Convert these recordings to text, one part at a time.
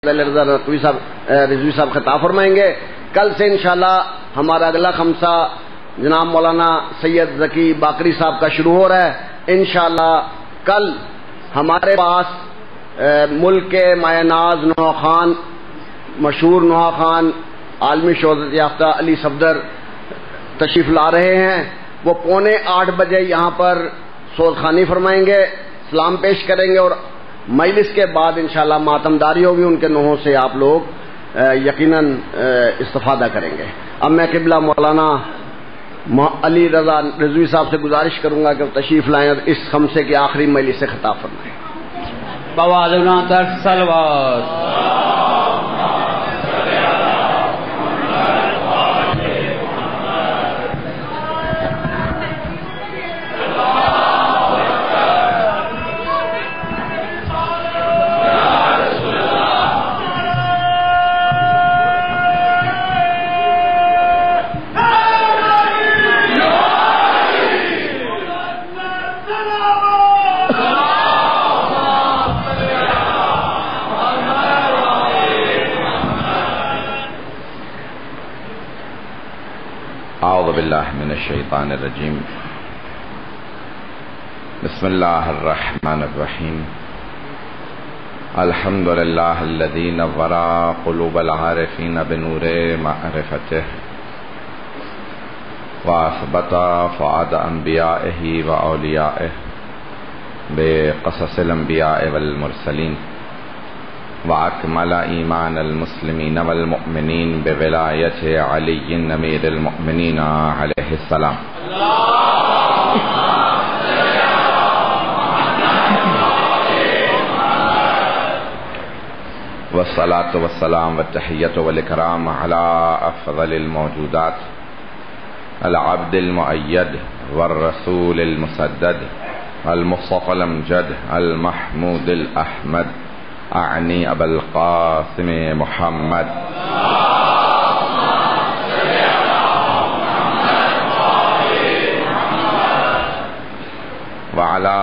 رضوی صاحب خطاب فرمائیں گے. کل سے انشاءاللہ ہمارا اگلا خمسہ جناب مولانا سید ذکی باقری صاحب کا شروع ہو رہا ہے. انشاءاللہ کل ہمارے پاس ملک کے مایہ ناز نوح خان، مشہور نوح خان، عالمی شہرت یافتہ علی صفدر تشریف لا رہے ہیں. وہ 7:45 بجے یہاں پر سوزخانی فرمائیں گے، سلام پیش کریں گے، اور مجلس کے بعد انشاءاللہ ماتمداری ہوگی. ان کے نوحوں سے آپ لوگ یقیناً استفادہ کریں گے. اب میں قبلہ مولانا علی رضا رضوی صاحب سے گزارش کروں گا کہ وہ تشریف لائیں اور اس خمسے کی آخری مجلس سے خطاب فرمائیں. بوادنا تک سلوات. اعوذ باللہ من الشیطان الرجیم. بسم اللہ الرحمن الرحیم. الحمد للہ الذی نور قلوب العارفین بنور معرفتہ واثبت فؤاد انبیائہ واولیائہ بقصص الانبیاء والمرسلین وأكمل إيمان المسلمين والمؤمنين بولاية علي أمير المؤمنين عليه السلام. والصلاة والسلام والتحية والإكرام على أفضل الموجودات العبد المؤيد والرسول المسدد المصطفى الأمجد المحمود الأحمد أعني أبا القاسم محمد وعلى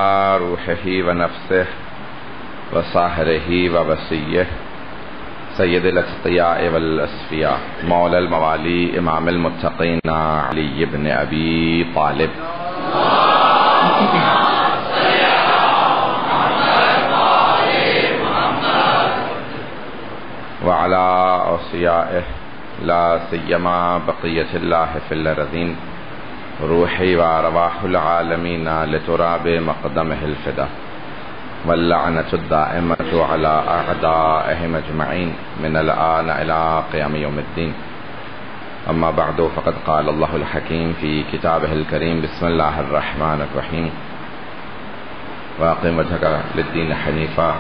روحه ونفسه وصاهره ووصيه سيد الأتقياء والأصفياء مولى الموالي إمام المتقين علي بن أبي طالب وعلى أوصيائه لا سيما بقية الله في الأرضين روحي وأرواح العالمين لتراب مقدمه الفدا واللعنة الدائمة على أعدائهم أجمعين من الآن إلى قيام يوم الدين. أما بعد فقد قال الله الحكيم في كتابه الكريم بسم الله الرحمن الرحيم وأقم وجهك للدين حنيفا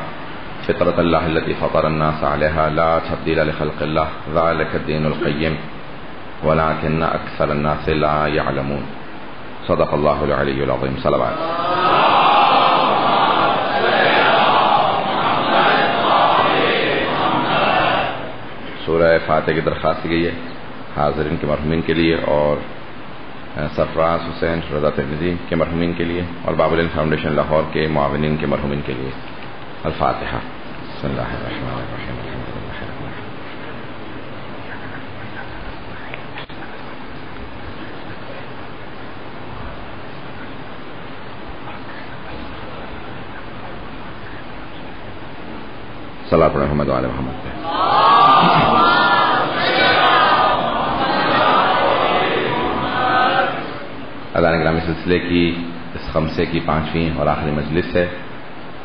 فطرة الله التي فطر الناس عليها لا تبديل لخلق الله ذلك الدين القيم ولكن أكثر الناس لا يعلمون. صدق الله العلي العظيم. صلوات. سورہ فاتحہ کی درخواست کی گئی ہے حاضرین کے مرحومین کے لیے اور سرفراز حسین رضا ترمذی کے مرحومین کے لیے اور باب العلم فاؤنڈیشن لاہور کے معاونین کے مرحومین کے لیے. الفاتحہ. بسم اللہ الرحمن الرحیم. صلی اللہ محمد وعلی محمد. اذان گرامی سلسلے کی اس خمسے کی 5ویں اور آخری مجلس ہے.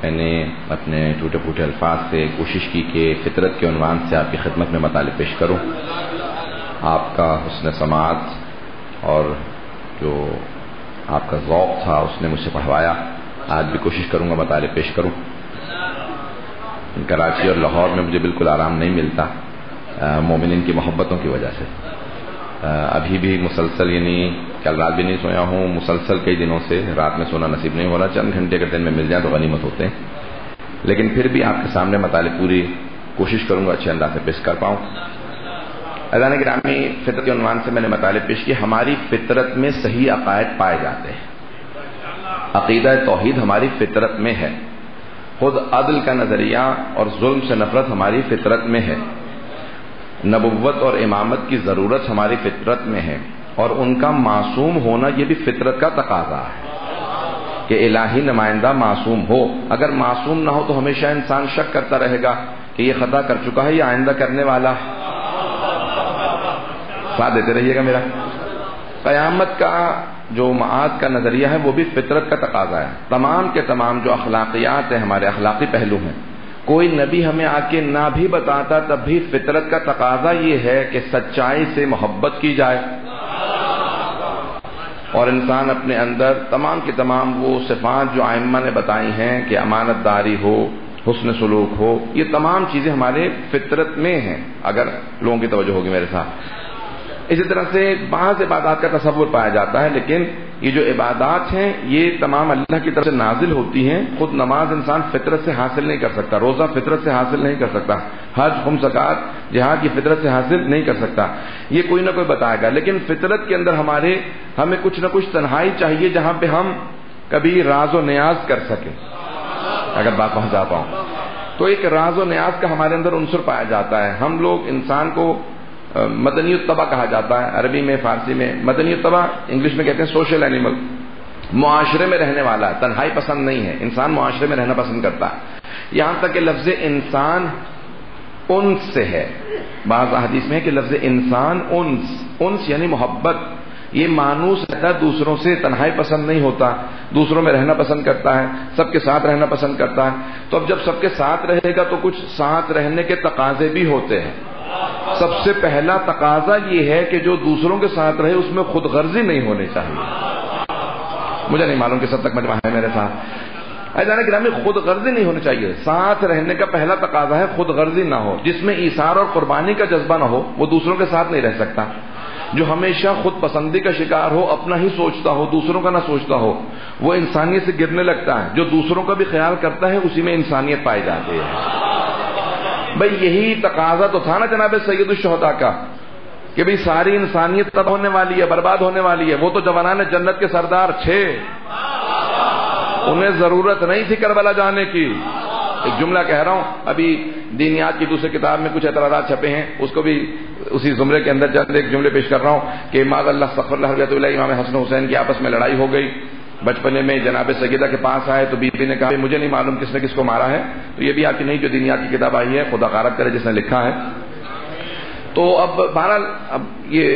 میں نے اپنے ٹوٹے پھوٹے الفاظ سے کوشش کی کہ فطرت کے عنوان سے آپ کی خدمت میں مطالب پیش کروں. آپ کا حسن سماعت اور جو آپ کا ذوق تھا اس نے مجھ سے پڑھوایا. آج بھی کوشش کروں گا مطالب پیش کروں. کراچی اور لاہور میں مجھے بالکل آرام نہیں ملتا مومنین کی محبتوں کی وجہ سے. ابھی بھی مسلسل یعنی کل رات بھی نہیں سویا ہوں. مسلسل کئی دنوں سے رات میں سونا نصیب نہیں ہو رہا. چند گھنٹے اگر دن میں مل جائیں تو غنیمت ہوتے ہیں. لیکن پھر بھی آپ کے سامنے مطالب پوری کوشش کروں گا اچھے انداز سے پیش کر پاؤں. اذان گرامی فطرت کے عنوان سے میں نے مطالب پیش کیے. ہماری فطرت میں صحیح عقائد پائے جاتے ہیں. عقیدہ توحید ہماری فطرت میں ہے. خود عدل کا نظریہ اور ظلم سے نفرت ہماری فطرت میں ہے، نبوت اور امامت کی ضرورت ہماری فطرت میں ہے، اور ان کا معصوم ہونا یہ بھی فطرت کا تقاضا ہے کہ الہی نمائندہ معصوم ہو۔ اگر معصوم نہ ہو تو ہمیشہ انسان شک کرتا رہے گا کہ یہ خطا کر چکا ہے یا آئندہ کرنے والا ہے۔ ساتھ دیتے رہیے گا میرا۔ قیامت کا جو معاد کا نظریہ ہے وہ بھی فطرت کا تقاضا ہے۔ تمام کے تمام جو اخلاقیات ہیں، ہمارے اخلاقی پہلو ہیں، کوئی نبی ہمیں آ کے نہ بھی بتاتا تب بھی فطرت کا تقاضا یہ ہے کہ سچائی سے محبت کی جائے، اور انسان اپنے اندر تمام کی تمام وہ صفات جو ائمہ نے بتائی ہیں کہ امانت داری ہو، حسن سلوک ہو، یہ تمام چیزیں ہمارے فطرت میں ہیں، اگر لوگوں کی توجہ ہوگی میرے ساتھ۔ اسی طرح سے بعض عبادات کا تصور پایا جاتا ہے، لیکن یہ جو عبادات ہیں یہ تمام اللہ کی طرف سے نازل ہوتی ہیں۔ خود نماز انسان فطرت سے حاصل نہیں کر سکتا، روزہ فطرت سے حاصل نہیں کر سکتا، حج، خمس زکوٰۃ، جہاد کی فطرت سے حاصل نہیں کر سکتا، یہ کوئی نہ کوئی بتائے گا۔ لیکن فطرت کے اندر ہمیں کچھ نہ کچھ تنہائی چاہیے جہاں پہ ہم کبھی راز و نیاز کر سکیں، اگر بات پہنچا پاؤں تو ایک راز و نیاز کا ہمارے اندر عنصر پایا جاتا ہے۔ ہم لوگ انسان کو مدنی الطبع کہا جاتا ہے، عربی میں، فارسی میں مدنی الطبع، انگلش میں کہتے ہیں سوشل اینیمل، معاشرے میں رہنے والا ہے، تنہائی پسند نہیں ہے، انسان معاشرے میں رہنا پسند کرتا ہے۔ یہاں تک کہ لفظ انسان انس سے ہے، بعض احادیث میں ہے کہ لفظ انسان انس یعنی محبت، یہ مانوس رہتا ہے دوسروں سے، تنہائی پسند نہیں ہوتا، دوسروں میں رہنا پسند کرتا ہے، سب کے ساتھ رہنا پسند کرتا ہے۔ تو اب جب سب کے ساتھ رہے گا تو کچھ ساتھ رہنے کے تقاضے بھی ہوتے ہیں۔ سب سے پہلا تقاضا یہ ہے کہ جو دوسروں کے ساتھ رہے اس میں خود غرضی نہیں ہونی چاہیے۔ مجھے نہیں معلوم کہ سب تک مجمع ہے میرے ساتھ، ایسا گرامی، خود غرضی نہیں ہونی چاہیے۔ ساتھ رہنے کا پہلا تقاضا ہے خود غرضی نہ ہو، جس میں ایثار اور قربانی کا جذبہ نہ ہو وہ دوسروں کے ساتھ نہیں رہ سکتا۔ جو ہمیشہ خود پسندی کا شکار ہو، اپنا ہی سوچتا ہو، دوسروں کا نہ سوچتا ہو، وہ انسانیت سے گرنے لگتا ہے۔ جو دوسروں کا بھی خیال کرتا ہے اسی میں انسانیت پائی جاتی ہے۔ بھئی یہی تقاضا تو تھا نا جناب سید الشہداء کا کہ بھئی ساری انسانیت تباہ ہونے والی ہے، برباد ہونے والی ہے، وہ تو جوانان جنت کے سردار تھے، انہیں ضرورت نہیں تھی کربلا جانے کی۔ ایک جملہ کہہ رہا ہوں، ابھی دینیات کی دوسری کتاب میں کچھ اعتراضات چھپے ہیں، اس کو بھی اسی زمرے کے اندر چند ایک جملے پیش کر رہا ہوں کہ معاذ اللہ استغفر اللہ رضی اللہ، امام حسن حسین کی آپس میں لڑائی ہو گئی۔ بچپنے میں جناب سیدہ کے پاس آئے تو بی بی نے کہا مجھے نہیں معلوم کس نے کس کو مارا ہے، تو یہ بھی آپ کی نہیں جو دینیات کی کتاب آئی ہے، خدا غارت کرے جس نے لکھا ہے۔ تو اب بہرحال اب یہ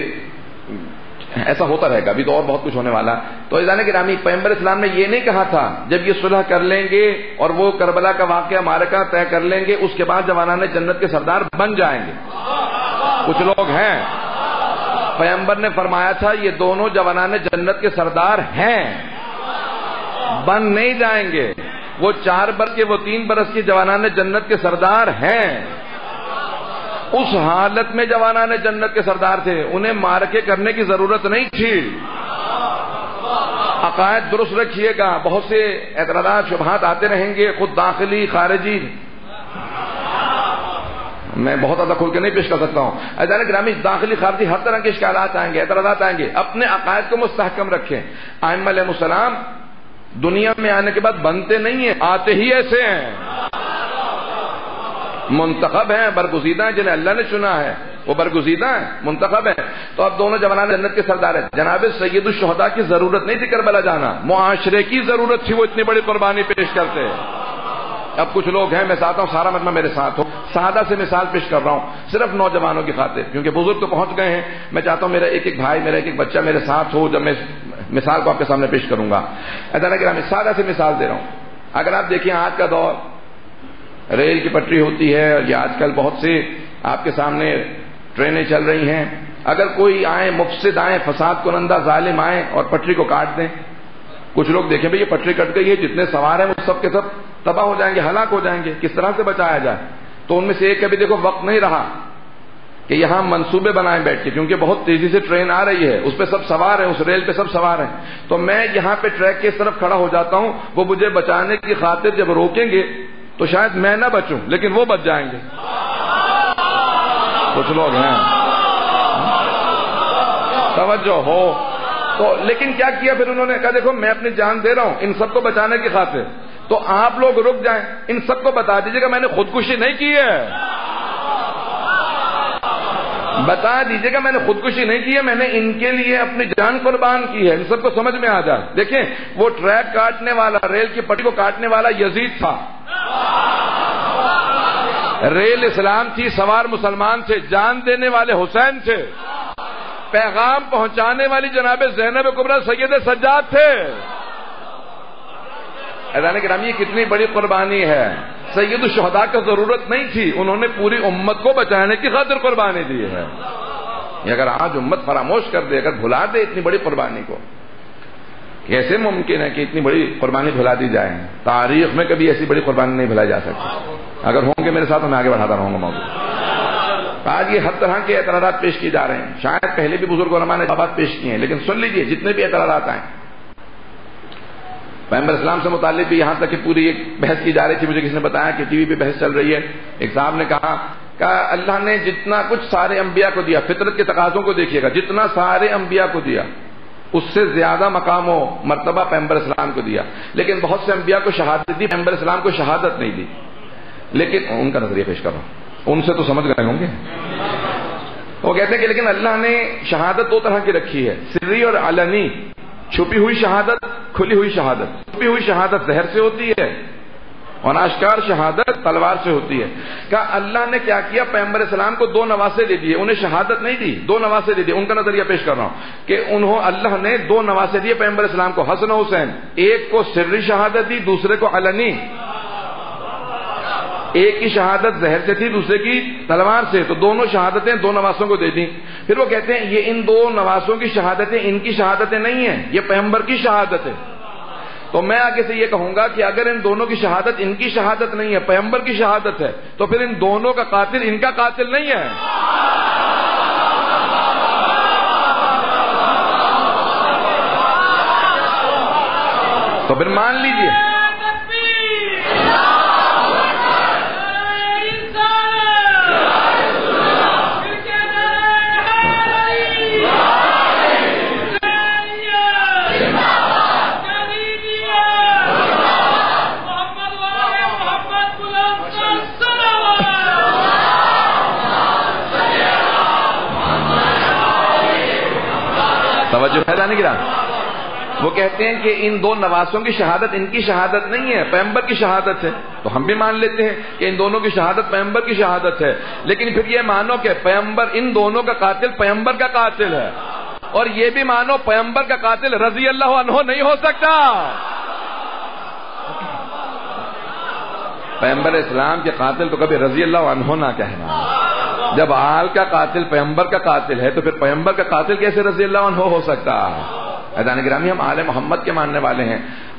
ایسا ہوتا رہے گا، ابھی تو اور بہت کچھ ہونے والا۔ تو عزیزان گرامی، پیغمبر اسلام نے یہ نہیں کہا تھا جب یہ صلح کر لیں گے اور وہ کربلا کا واقعہ معرکہ طے کر لیں گے اس کے بعد جوانان جنت کے سردار بن جائیں گے۔ کچھ لوگ ہیں، پیغمبر نے فرمایا تھا یہ دونوں جوانان جنت کے سردار ہیں، بن نہیں جائیں گے۔ وہ 4 برس کے، وہ 3 برس کے جوانان جنت کے سردار ہیں۔ اس حالت میں جوانان جنت کے سردار تھے، انہیں مارکے کرنے کی ضرورت نہیں تھی۔ عقائد درست رکھیے گا، بہت سے اعتراضات شبہات آتے رہیں گے، خود داخلی خارجی، میں بہت زیادہ کھل کے نہیں پیش کر سکتا ہوں۔ عزیزان گرامی، داخلی خارجی ہر طرح کے اشکالات آئیں گے، اعتراضات آئیں گے، اپنے عقائد کو مستحکم رکھیں۔ ائمہ علیہ السلام دنیا میں آنے کے بعد بنتے نہیں ہیں، آتے ہی ایسے ہیں، منتخب ہیں، برگزیدہ ہیں، جنہیں اللہ نے چنا ہے وہ برگزیدہ ہیں، منتخب ہیں۔ تو اب دونوں جوانان جنت کے سردار ہیں۔ جناب سید الشہداء کی ضرورت نہیں تھی کربلا جانا، معاشرے کی ضرورت تھی، وہ اتنی بڑی قربانی پیش کرتے۔ اب کچھ لوگ ہیں، میں چاہتا ہوں سارا مجمع میرے ساتھ ہو، سادہ سے مثال پیش کر رہا ہوں صرف نوجوانوں کی خاطر، کیونکہ بزرگ تو پہنچ گئے ہیں۔ میں چاہتا ہوں میرا ایک ایک بھائی، میرا ایک ایک بچہ میرے ساتھ ہو جب میں مثال کو آپ کے سامنے پیش کروں گا۔ ادارہ گرامی، سادہ سے مثال دے رہا ہوں۔ اگر آپ دیکھیں آج کا دور، ریل کی پٹری ہوتی ہے، یا آج کل بہت سے آپ کے سامنے ٹرینیں چل رہی ہیں، اگر کوئی آئے مفسد آئے، فساد کنندہ ظالم آئے اور پٹری کو کاٹ دیں، کچھ لوگ دیکھیں بھئی یہ پٹری کٹ گئی ہے، جتنے سوار ہیں وہ سب کے سب تباہ ہو جائیں گے، ہلاک ہو جائیں گے، کس طرح سے بچایا جائے؟ تو ان میں سے ایک کبھی دیکھو وقت نہیں رہا کہ یہاں منصوبے بنائیں بیٹھ کے، کیونکہ بہت تیزی سے ٹرین آ رہی ہے، اس پہ سب سوار ہیں، اس ریل پہ سب سوار ہیں، تو میں یہاں پہ ٹریک کے اس طرف کھڑا ہو جاتا ہوں، وہ مجھے بچانے کی خاطر جب روکیں گے تو شاید میں نہ بچوں لیکن وہ بچ جائیں گے۔ کچھ لوگ ہیں، توجہ ہو۔ تو لیکن کیا کیا پھر انہوں نے کہا دیکھو میں اپنی جان دے رہا ہوں ان سب کو بچانے کی خاطر، تو آپ لوگ رک جائیں، ان سب کو بتا دیجیے گا میں نے خودکشی نہیں کی ہے، بتا دیجیے گا میں نے خودکشی نہیں کی ہے، میں نے ان کے لیے اپنی جان قربان کی ہے، ان سب کو سمجھ میں آ جائے۔ دیکھیں وہ ٹریک کاٹنے والا، ریل کی پٹری کو کاٹنے والا یزید تھا، ریل اسلام تھی، سوار مسلمان تھے، جان دینے والے حسین تھے، پیغام پہنچانے والی جناب زینب کبریٰ سید سجاد تھے۔ اذان کرام، یہ کتنی بڑی قربانی ہے، سید الشہداء کو ضرورت نہیں تھی، انہوں نے پوری امت کو بچانے کی خاطر قربانی دی ہے۔ یہ اگر آج امت فراموش کر دے، اگر بھلا دے اتنی بڑی قربانی کو، کیسے ممکن ہے کہ اتنی بڑی قربانی بھلا دی جائے؟ تاریخ میں کبھی ایسی بڑی قربانی نہیں بھلائی جا سکتی۔ اگر ہوں گے میرے ساتھ میں آگے بڑھاتا رہوں گا موضوع۔ آج یہ ہر طرح کے اعتراضات پیش کی جا رہے ہیں، شاید پہلے بھی بزرگ علماء نے بات پیش کی ہیں، لیکن سن لیجئے جتنے بھی اعتراضات آئیں۔ پیغمبر اسلام سے متعلق بھی یہاں تک کہ پوری ایک بحث کی جا رہی تھی، مجھے کسی نے بتایا کہ ٹی وی پہ بحث چل رہی ہے، ایک صاحب نے کہا کہ اللہ نے جتنا کچھ سارے انبیاء کو دیا، فطرت کے تقاضوں کو دیکھیے گا، جتنا سارے انبیاء کو دیا اس سے زیادہ مقام و مرتبہ پیغمبر اسلام کو دیا، لیکن بہت سے انبیاء کو شہادت دی، پیغمبر اسلام کو شہادت نہیں دی۔ لیکن ان کا نظریہ پیش کر رہا ہوں، ان سے تو سمجھ گئے ہوں گے۔ وہ کہتے ہیں کہ لیکن اللہ نے شہادت دو طرح کی رکھی ہے، سری اور علنی، چھپی ہوئی شہادت، کھلی ہوئی شہادت۔ چھپی ہوئی شہادت زہر سے ہوتی ہے اور آشکار شہادت تلوار سے ہوتی ہے۔ کہا اللہ نے کیا کیا، پیغمبر اسلام کو دو نواسے دے دیے، انہیں شہادت نہیں دی، دو نواسے دے دیے۔ ان کا نظریہ پیش کر رہا ہوں کہ اللہ نے دو نواسے دیے پیغمبر اسلام کو، حسن و حسین، ایک کو سری شہادت دی، دوسرے کو علنی۔ ایک کی شہادت زہر سے تھی، دوسرے کی تلوار سے، تو دونوں شہادتیں دو نواسوں کو دے دیں۔ پھر وہ کہتے ہیں یہ ان دو نواسوں کی شہادتیں ان کی شہادتیں نہیں ہیں، یہ پیغمبر کی شہادت ہے۔ تو میں آگے سے یہ کہوں گا کہ اگر ان دونوں کی شہادت ان کی شہادت نہیں ہے، پیغمبر کی شہادت ہے، تو پھر ان دونوں کا قاتل ان کا قاتل نہیں ہے۔ تو پھر مان لیجئے توجہ ہے جانے کی رات۔ وہ کہتے ہیں کہ ان دو نواسوں کی شہادت ان کی شہادت نہیں ہے، پیغمبر کی شہادت ہے۔ تو ہم بھی مان لیتے ہیں کہ ان دونوں کی شہادت پیغمبر کی شہادت ہے، لیکن پھر یہ مانو کہ پیغمبر ان دونوں کا قاتل پیغمبر کا قاتل ہے، اور یہ بھی مانو پیغمبر کا قاتل رضی اللہ عنہ نہیں ہو سکتا۔ پیغمبر اسلام کے قاتل تو کبھی رضی اللہ عنہ نہ کہنا۔ جب آل کا قاتل پیغمبر کا قاتل ہے تو پھر پیغمبر کا قاتل کیسے رضی اللہ عنہ ہو سکتا؟ عزیزان گرامی، ہم آل محمد کے ماننے والے ہیں،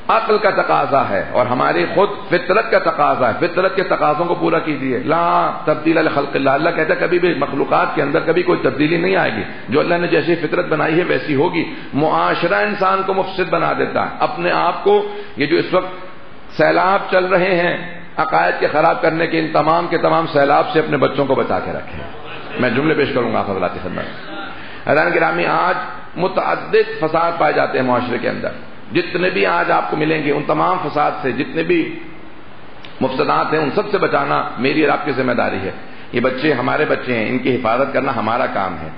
عقل کا تقاضا ہے اور ہماری خود فطرت کا تقاضا ہے، فطرت کے تقاضوں کو پورا کیجیے۔ لا تبدیل لخلق اللہ، اللہ کہتا ہے کبھی بھی مخلوقات کے اندر کبھی کوئی تبدیلی نہیں آئے گی، جو اللہ نے جیسی فطرت بنائی ہے ویسی ہوگی۔ معاشرہ انسان کو مفسد بنا دیتا ہے، اپنے آپ کو، یہ جو اس وقت سیلاب چل رہے ہیں عقائد کے خراب کرنے کے، ان تمام کے تمام سیلاب سے اپنے بچوں کو بچا کے رکھیں۔ میں جملے پیش کروں گا آپ حضرات کی خدمت۔ حضرات گرامی، آج متعدد فساد پائے جاتے ہیں معاشرے کے اندر، جتنے بھی آج آپ کو ملیں گے ان تمام فساد سے، جتنے بھی مفسدات ہیں ان سب سے بچانا میری اور آپ کی ذمہ داری ہے۔ یہ بچے ہمارے بچے ہیں، ان کی حفاظت کرنا ہمارا کام ہے۔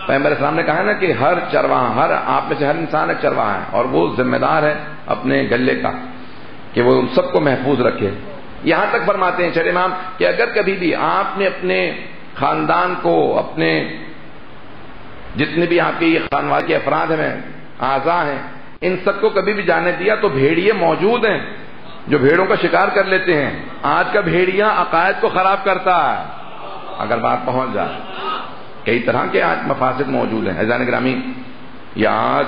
پیغمبر اسلام نے کہا ہے نا کہ ہر چرواہا، ہر آپ میں سے ہر انسان ایک چرواہا ہے، اور وہ ذمہ دار ہے اپنے گلے کا کہ وہ ان سب کو محفوظ رکھے۔ یہاں تک فرماتے ہیں شرع امام کہ اگر کبھی بھی آپ نے اپنے خاندان کو، اپنے جتنے بھی آپ کے یہ خاندان کے افراد ہیں، اعضاء ہیں، ان سب کو کبھی بھی جانے دیا تو بھیڑیے موجود ہیں جو بھیڑوں کا شکار کر لیتے ہیں۔ آج کا بھیڑیا عقائد کو خراب کرتا ہے اگر بات پہنچ جائے۔ کئی طرح کے آج مفاسد موجود ہیں۔ عزیزان گرامی، یہ آج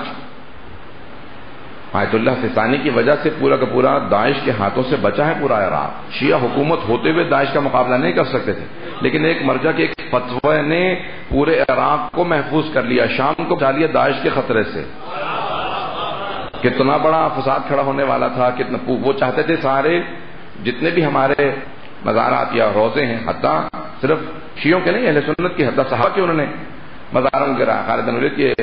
آیت اللہ سیستانی کی وجہ سے پورا کا پورا داعش کے ہاتھوں سے بچا ہے پورا عراق۔ شیعہ حکومت ہوتے ہوئے داعش کا مقابلہ نہیں کر سکتے تھے، لیکن ایک مرجع کے ایک فتوی نے پورے عراق کو محفوظ کر لیا، شام کو بچا لیا داعش کے خطرے سے۔ کتنا بڑا فساد کھڑا ہونے والا تھا، کتنا وہ چاہتے تھے سارے جتنے بھی ہمارے مزارات یا روزے ہیں، حتیٰ صرف شیعوں کے نہیں، اہل سنت کی، حتیٰ صحابہ کے انہوں نے مزاروں کو گرا، خالد بن ولید کے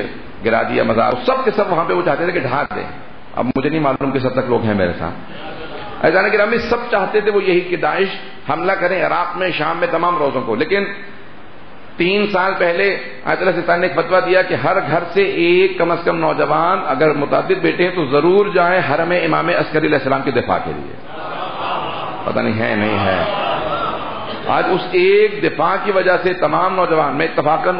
گرا دیا مزار، سب کے سب وہاں پہ وہ چاہتے تھے کہ ڈھا دیں۔ اب مجھے نہیں معلوم کس حد تک لوگ ہیں میرے ساتھ، عزیزان گرامی سب چاہتے تھے وہ یہی کہ داعش حملہ کریں عراق میں، شام میں، تمام روزوں کو، لیکن 3 سال پہلے آیت اللہ سلطان نے ایک فتویٰ دیا کہ ہر گھر سے ایک کم از کم نوجوان، اگر متعدد بیٹے ہیں تو ضرور جائیں حرم امام عسکری علیہ السلام کے دفاع کے لیے. پتہ نہیں ہے نہیں ہے. آج اس ایک دفاع کی وجہ سے تمام نوجوان، میں اتفاقاً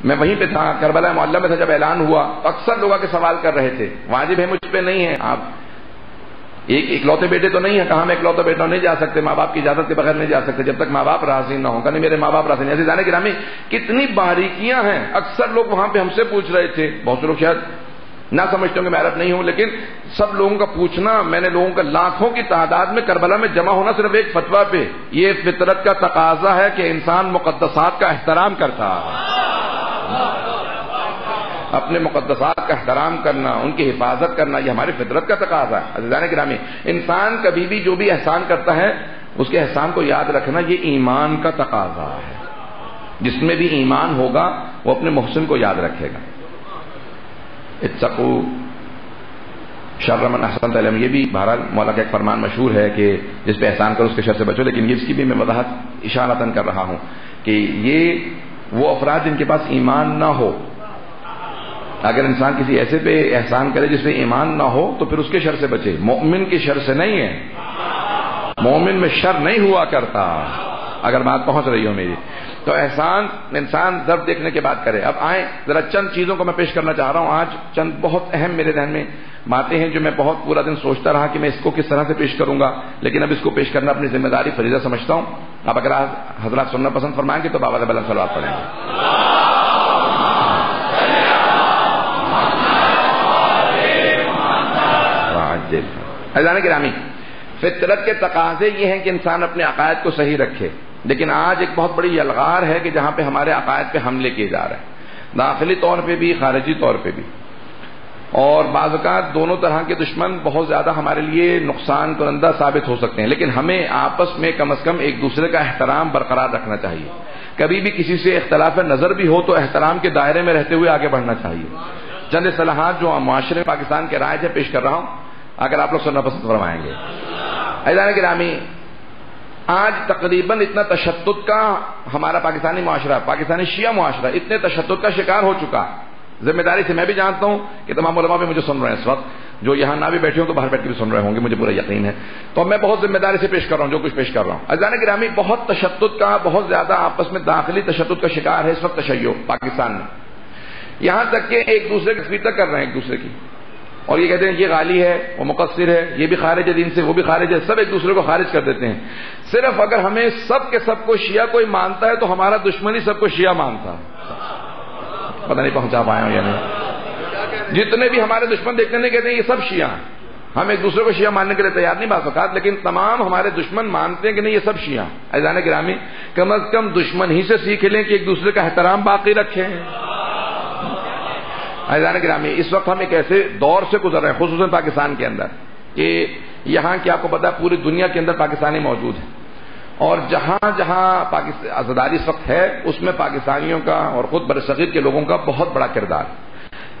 میں وہیں پہ تھا، کربلا معلیٰ میں تھا جب اعلان ہوا، اکثر لوگ آ کے سوال کر رہے تھے واجب ہے مجھ پہ نہیں ہے، آپ ایک اکلوتے بیٹے تو نہیں ہے، کہاں میں اکلوتا بیٹا نہیں جا سکتے، ماں باپ کی اجازت کے بغیر نہیں جا سکتے، جب تک ماں باپ راضی نہ ہوں. نہیں میرے ماں باپ راضی نہیں. عزیزان گرامی کتنی باریکیاں ہیں. اکثر لوگ وہاں پہ ہم سے پوچھ رہے تھے، بہت سے لوگ شاید نہ سمجھتے ہوں کہ میں عرب نہیں ہوں، لیکن سب لوگوں کا پوچھنا، میں نے لوگوں کا لاکھوں کی تعداد میں کربلا میں جمع ہونا صرف ایک فتویٰ پہ، یہ فطرت کا تقاضا ہے کہ انسان مقدسات کا احترام کرتا ہے. اپنے مقدسات کا احترام کرنا، ان کی حفاظت کرنا، یہ ہماری فطرت کا تقاضا ہے. عزیزان گرامی انسان کبھی بھی جو بھی احسان کرتا ہے اس کے احسان کو یاد رکھنا، یہ ایمان کا تقاضا ہے. جس میں بھی ایمان ہوگا وہ اپنے محسن کو یاد رکھے گا. اتقوا شر من احسنت الیہم، یہ بھی بہرحال مولا کا ایک فرمان مشہور ہے کہ جس پہ احسان کرو اس کے شر سے بچو، لیکن اس کی بھی میں وضاحت اشارتاً کر رہا ہوں کہ یہ وہ افراد جن کے پاس ایمان نہ ہو، اگر انسان کسی ایسے پہ احسان کرے جس پہ ایمان نہ ہو تو پھر اس کے شر سے بچے. مومن کی شر سے نہیں ہے، مومن میں شر نہیں ہوا کرتا. اگر بات پہنچ رہی ہو میری تو احسان انسان ضرب دیکھنے کے بعد کرے. اب آئیں ذرا چند چیزوں کو میں پیش کرنا چاہ رہا ہوں آج. چند بہت اہم میرے ذہن میں باتیں ہیں جو میں بہت پورا دن سوچتا رہا کہ میں اس کو کس طرح سے پیش کروں گا، لیکن اب اس کو پیش کرنا اپنی ذمہ داری فریضہ سمجھتا ہوں. اب اگر حضرات سننا پسند فرمائیں گے تو بابا بلند صلوات پڑھیں گے. عزیزان گرامی فطرت کے تقاضے یہ ہیں کہ انسان اپنے عقائد کو صحیح رکھے، لیکن آج ایک بہت بڑی یلغار ہے کہ جہاں پہ ہمارے عقائد پہ حملے کیے جا رہے ہیں، داخلی طور پہ بھی خارجی طور پہ بھی، اور بعض اوقات دونوں طرح کے دشمن بہت زیادہ ہمارے لیے نقصان کنندہ ثابت ہو سکتے ہیں. لیکن ہمیں آپس میں کم از کم ایک دوسرے کا احترام برقرار رکھنا چاہیے. کبھی بھی کسی سے اختلاف نظر بھی ہو تو احترام کے دائرے میں رہتے ہوئے آگے بڑھنا چاہیے. چند اصطلاحات جو معاشرے پاکستان کے رائج ہے پیش کر رہا ہوں، اگر آپ لوگ سننا پسند فرمائیں گے. عزیزان گرامی آج تقریباً اتنا تشدد کا ہمارا پاکستانی معاشرہ، پاکستانی شیعہ معاشرہ اتنے تشدد کا شکار ہو چکا. ذمہ داری سے میں بھی جانتا ہوں کہ تمام علماء بھی مجھے سن رہے ہیں اس وقت، جو یہاں نہ بھی بیٹھے ہوں تو باہر بیٹھ کے بھی سن رہے ہوں گے، مجھے پورا یقین ہے. تو میں بہت ذمہ داری سے پیش کر رہا ہوں جو کچھ پیش کر رہا ہوں. عزیزان گرامی بہت تشدد کا، بہت زیادہ آپس میں داخلی تشدد کا شکار ہے اس وقت تشیع پاکستان میں. یہاں تک کہ ایک دوسرے کی تسبیح کر رہے ہیں ایک دوسرے کی، اور یہ کہتے ہیں یہ غالی ہے، وہ مقصر ہے، یہ بھی خارج ہے دین سے، وہ بھی خارج ہے، سب ایک دوسرے کو خارج کر دیتے ہیں. صرف اگر ہمیں سب کے سب کو شیعہ کوئی مانتا ہے تو ہمارا دشمن ہی سب کو شیعہ مانتا ہے. پتہ نہیں پہنچا پایا ہوں یا نہیں. جتنے بھی ہمارے دشمن دیکھتے ہیں کہتے ہیں یہ سب شیعہ ہیں. ہم ایک دوسرے کو شیعہ ماننے کے لیے تیار نہیں بعض اوقات، لیکن تمام ہمارے دشمن مانتے ہیں کہ نہیں یہ سب شیعہ. عزیزان گرامی کم از کم دشمن ہی سے سیکھ لیں کہ ایک دوسرے کا احترام باقی رکھیں. عزیزان گرامی اس وقت ہم ایک ایسے دور سے گزر رہے ہیں خصوصاً پاکستان کے اندر کہ یہاں کی آپ کو پتا ہے پوری دنیا کے اندر پاکستانی موجود ہیں، اور جہاں جہاں عزاداری اس وقت ہے اس میں پاکستانیوں کا اور خود برصغیر کے لوگوں کا بہت بڑا کردار.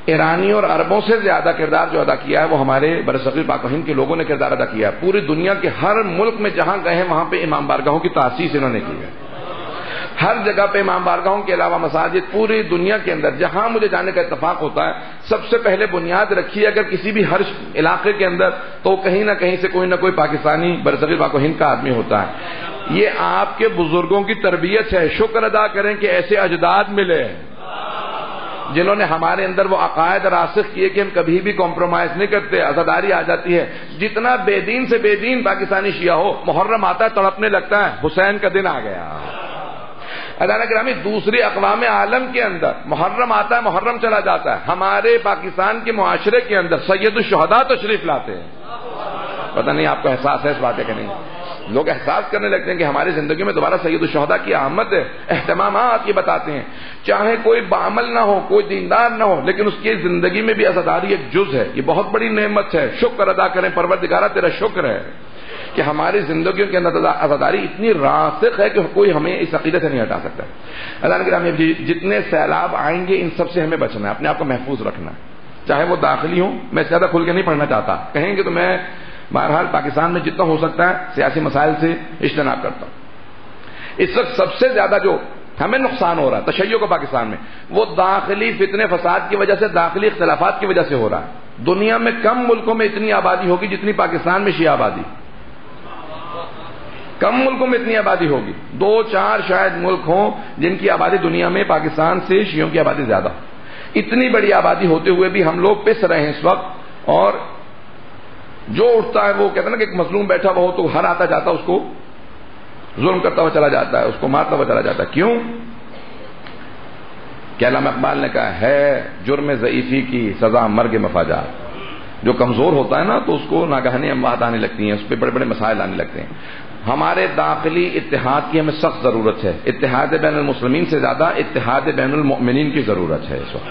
ایرانی اور عربوں سے زیادہ کردار جو ادا کیا ہے وہ ہمارے برصغیر پاک و ہند کے لوگوں نے کردار ادا کیا ہے. پوری دنیا کے ہر ملک میں جہاں گئے ہیں وہاں پہ امام بارگاہوں کی تاسیس انہوں نے کی ہے. ہر جگہ پہ امام بارگاہوں کے علاوہ مساجد پوری دنیا کے اندر جہاں مجھے جانے کا اتفاق ہوتا ہے سب سے پہلے بنیاد رکھی ہے اگر کسی بھی ہر علاقے کے اندر تو کہیں نہ کہیں سے کوئی نہ کوئی پاکستانی برصغیر پاک و ہند کا آدمی ہوتا ہے. یہ آپ کے بزرگوں کی تربیت ہے. شکر ادا کریں کہ ایسے اجداد ملے جنہوں نے ہمارے اندر وہ عقائد راسخ کیے کہ ہم کبھی بھی کمپرومائز نہیں کرتے. عزاداری آ جاتی ہے، جتنا بے دین سے بے دین پاکستانی شیعہ ہو، محرم آتا ہے تڑپنے لگتا ہے حسین کا دن آ گیا. عزیزان گرامی دوسری اقوام عالم کے اندر محرم آتا ہے محرم چلا جاتا ہے، ہمارے پاکستان کے معاشرے کے اندر سید الشہداء تشریف لاتے ہیں. پتہ نہیں آپ کو احساس ہے اس بات کا نہیں؟ لوگ احساس کرنے لگتے ہیں کہ ہماری زندگی میں دوبارہ سید الشہداء کی آمد ہے. اہتمامات یہ بتاتے ہیں چاہے کوئی بعمل نہ ہو، کوئی دیندار نہ ہو، لیکن اس کی زندگی میں بھی عزاداری ایک جز ہے. یہ بہت بڑی نعمت ہے. شکر ادا کریں پروردگارہ تیرا شکر ہے کہ ہماری زندگیوں کے اندر عزاداری اتنی راسخ ہے کہ کوئی ہمیں اس عقیدے سے نہیں ہٹا سکتا. اللہ گرامی جتنے سیلاب آئیں گے ان سب سے ہمیں بچنا ہے، اپنے آپ کو محفوظ رکھنا ہے، چاہے وہ داخلی ہوں. میں زیادہ کھل کے نہیں پڑھنا چاہتا، کہیں گے تو میں بہرحال پاکستان میں جتنا ہو سکتا ہے سیاسی مسائل سے اجتناب کرتا ہوں. اس وقت سب سے زیادہ جو ہمیں نقصان ہو رہا ہے تشیع کو پاکستان میں، وہ داخلی فتنے فساد کی وجہ سے، داخلی اختلافات کی وجہ سے ہو رہا ہے. دنیا میں کم ملکوں میں اتنی آبادی ہوگی جتنی پاکستان میں شیعہ آبادی. کم ملکوں میں اتنی آبادی ہوگی، 2-4 شاید ملک ہوں جن کی آبادی دنیا میں پاکستان سے شیعوں کی آبادی زیادہ. اتنی بڑی آبادی ہوتے ہوئے بھی ہم لوگ پس رہے ہیں اس وقت، اور جو اٹھتا ہے وہ کہتے ہیں نا کہ ایک مظلوم بیٹھا ہوا ہو تو ہر آتا جاتا اس کو ظلم کرتا ہوا چلا جاتا ہے، اس کو مارتا ہوا چلا جاتا ہے. کیوں؟ کہ علامہ اقبال نے کہا ہے جرم ضعیفی کی سزا مرگ مفاجات. جو کمزور ہوتا ہے نا تو اس کو ناگہانی اموات آنے لگتی ہیں، اس پہ بڑے بڑے مسائل آنے لگتے ہیں. ہمارے داخلی اتحاد کی ہمیں سخت ضرورت ہے. اتحاد بین المسلمین سے زیادہ اتحاد بین المؤمنین کی ضرورت ہے اس وقت.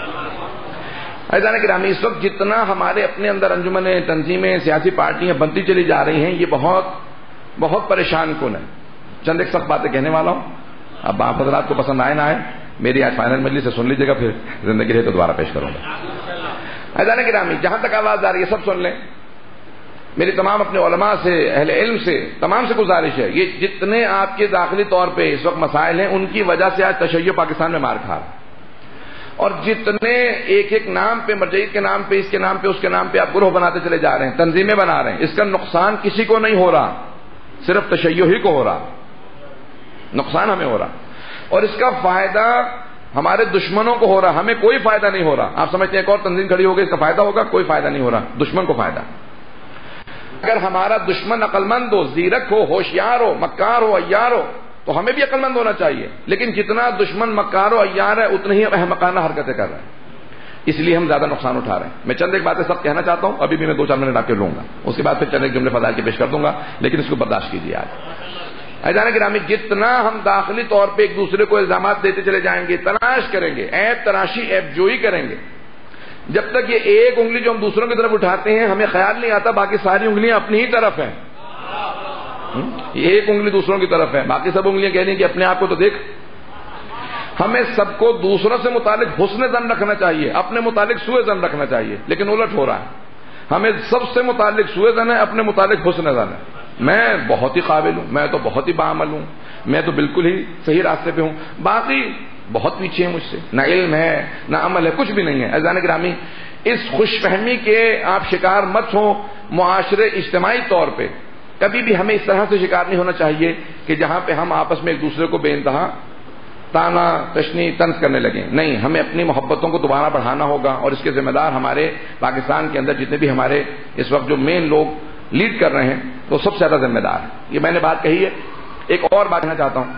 عزیزان گرامی، اس وقت جتنا ہمارے اپنے اندر انجمنیں، تنظیمیں، سیاسی پارٹیاں بنتی چلی جا رہی ہیں، یہ بہت بہت پریشان کن ہے. چند ایک سخت باتیں کہنے والا ہوں، اب آپ حضرات کو پسند آئے نہ آئے، میری آج فائنل مجلس سے سن لیجیے گا، پھر زندگی رہے تو دوبارہ پیش کروں گا. عزیزان گرامی، جہاں تک آواز آ رہی ہے سب سن لیں. میری تمام اپنے علماء سے، اہل علم سے، تمام سے گزارش ہے، یہ جتنے آپ کے داخلی طور پہ اس وقت مسائل ہیں ان کی وجہ سے آج تشیع پاکستان میں مار کھا رہا ہے. اور جتنے ایک ایک نام پہ، مرجعیت کے نام پہ، اس کے نام پہ، اس کے نام پہ آپ گروہ بناتے چلے جا رہے ہیں، تنظیمیں بنا رہے ہیں، اس کا نقصان کسی کو نہیں ہو رہا، صرف تشیع ہی کو ہو رہا. نقصان ہمیں ہو رہا، اور اس کا فائدہ ہمارے دشمنوں کو ہو رہا، ہمیں کوئی فائدہ نہیں ہو رہا. آپ سمجھتے ہیں ایک اور تنظیم کھڑی ہوگی اس کا فائدہ ہوگا؟ کوئی فائدہ نہیں ہو رہا، دشمن کو فائدہ. اگر ہمارا دشمن عقل مند ہو، زیرک ہو، ہوشیار ہو، مکار ہو، عیار ہو تو ہمیں بھی عقل مند ہونا چاہیے. لیکن جتنا دشمن مکار و عیار ہے اتنی ہی احمقانہ حرکتیں کر رہے ہیں، اس لیے ہم زیادہ نقصان اٹھا رہے ہیں. میں چند ایک باتیں سب کہنا چاہتا ہوں، ابھی بھی میں 2-4 منٹ آپ کے لوں گا، اس کے بعد پھر چند ایک جملے فضائل کے پیش کر دوں گا، لیکن اس کو برداشت کیجیے. آج عزیزان گرامی، جتنا ہم داخلی طور پہ ایک دوسرے کو الزامات دیتے چلے جائیں گے، تلاش کریں گے، عیب تراشی، عیب جوئی کریں گے، جب تک یہ ایک انگلی جو ہم دوسروں کی طرف اٹھاتے ہیں ہمیں خیال نہیں آتا باقی ساری انگلیاں اپنی ہی طرف ہیں. یہ ایک انگلی دوسروں کی طرف ہے، باقی سب انگلیاں کہہ رہی ہیں کہ اپنے آپ کو تو دیکھ. ہمیں سب کو دوسروں سے متعلق حسن ظن رکھنا چاہیے، اپنے متعلق سوء ظن رکھنا چاہیے، لیکن الٹ ہو رہا ہے. ہمیں سب سے متعلق سوء ظن ہے، اپنے متعلق حسن ظن ہے. میں بہت ہی قابل ہوں، میں تو بہت ہی باعمل ہوں، میں تو بالکل ہی صحیح راستے پہ ہوں، باقی بہت پیچھے ہیں مجھ سے، نہ علم ہے نہ عمل ہے، کچھ بھی نہیں ہے. عزیزان گرامی، اس خوش فہمی کے آپ شکار مت ہوں. معاشرے اجتماعی طور پہ کبھی بھی ہمیں اس طرح سے شکار نہیں ہونا چاہیے کہ جہاں پہ ہم آپس میں ایک دوسرے کو بے انتہا تانا تشنی طنز کرنے لگیں. نہیں، ہمیں اپنی محبتوں کو دوبارہ بڑھانا ہوگا، اور اس کے ذمہ دار ہمارے پاکستان کے اندر جتنے بھی ہمارے اس وقت جو مین لوگ لیڈ کر رہے ہیں وہ سب سے زیادہ ذمہ دار ہیں. یہ میں نے بات کہی ہے. ایک اور بات کہنا چاہتا ہوں،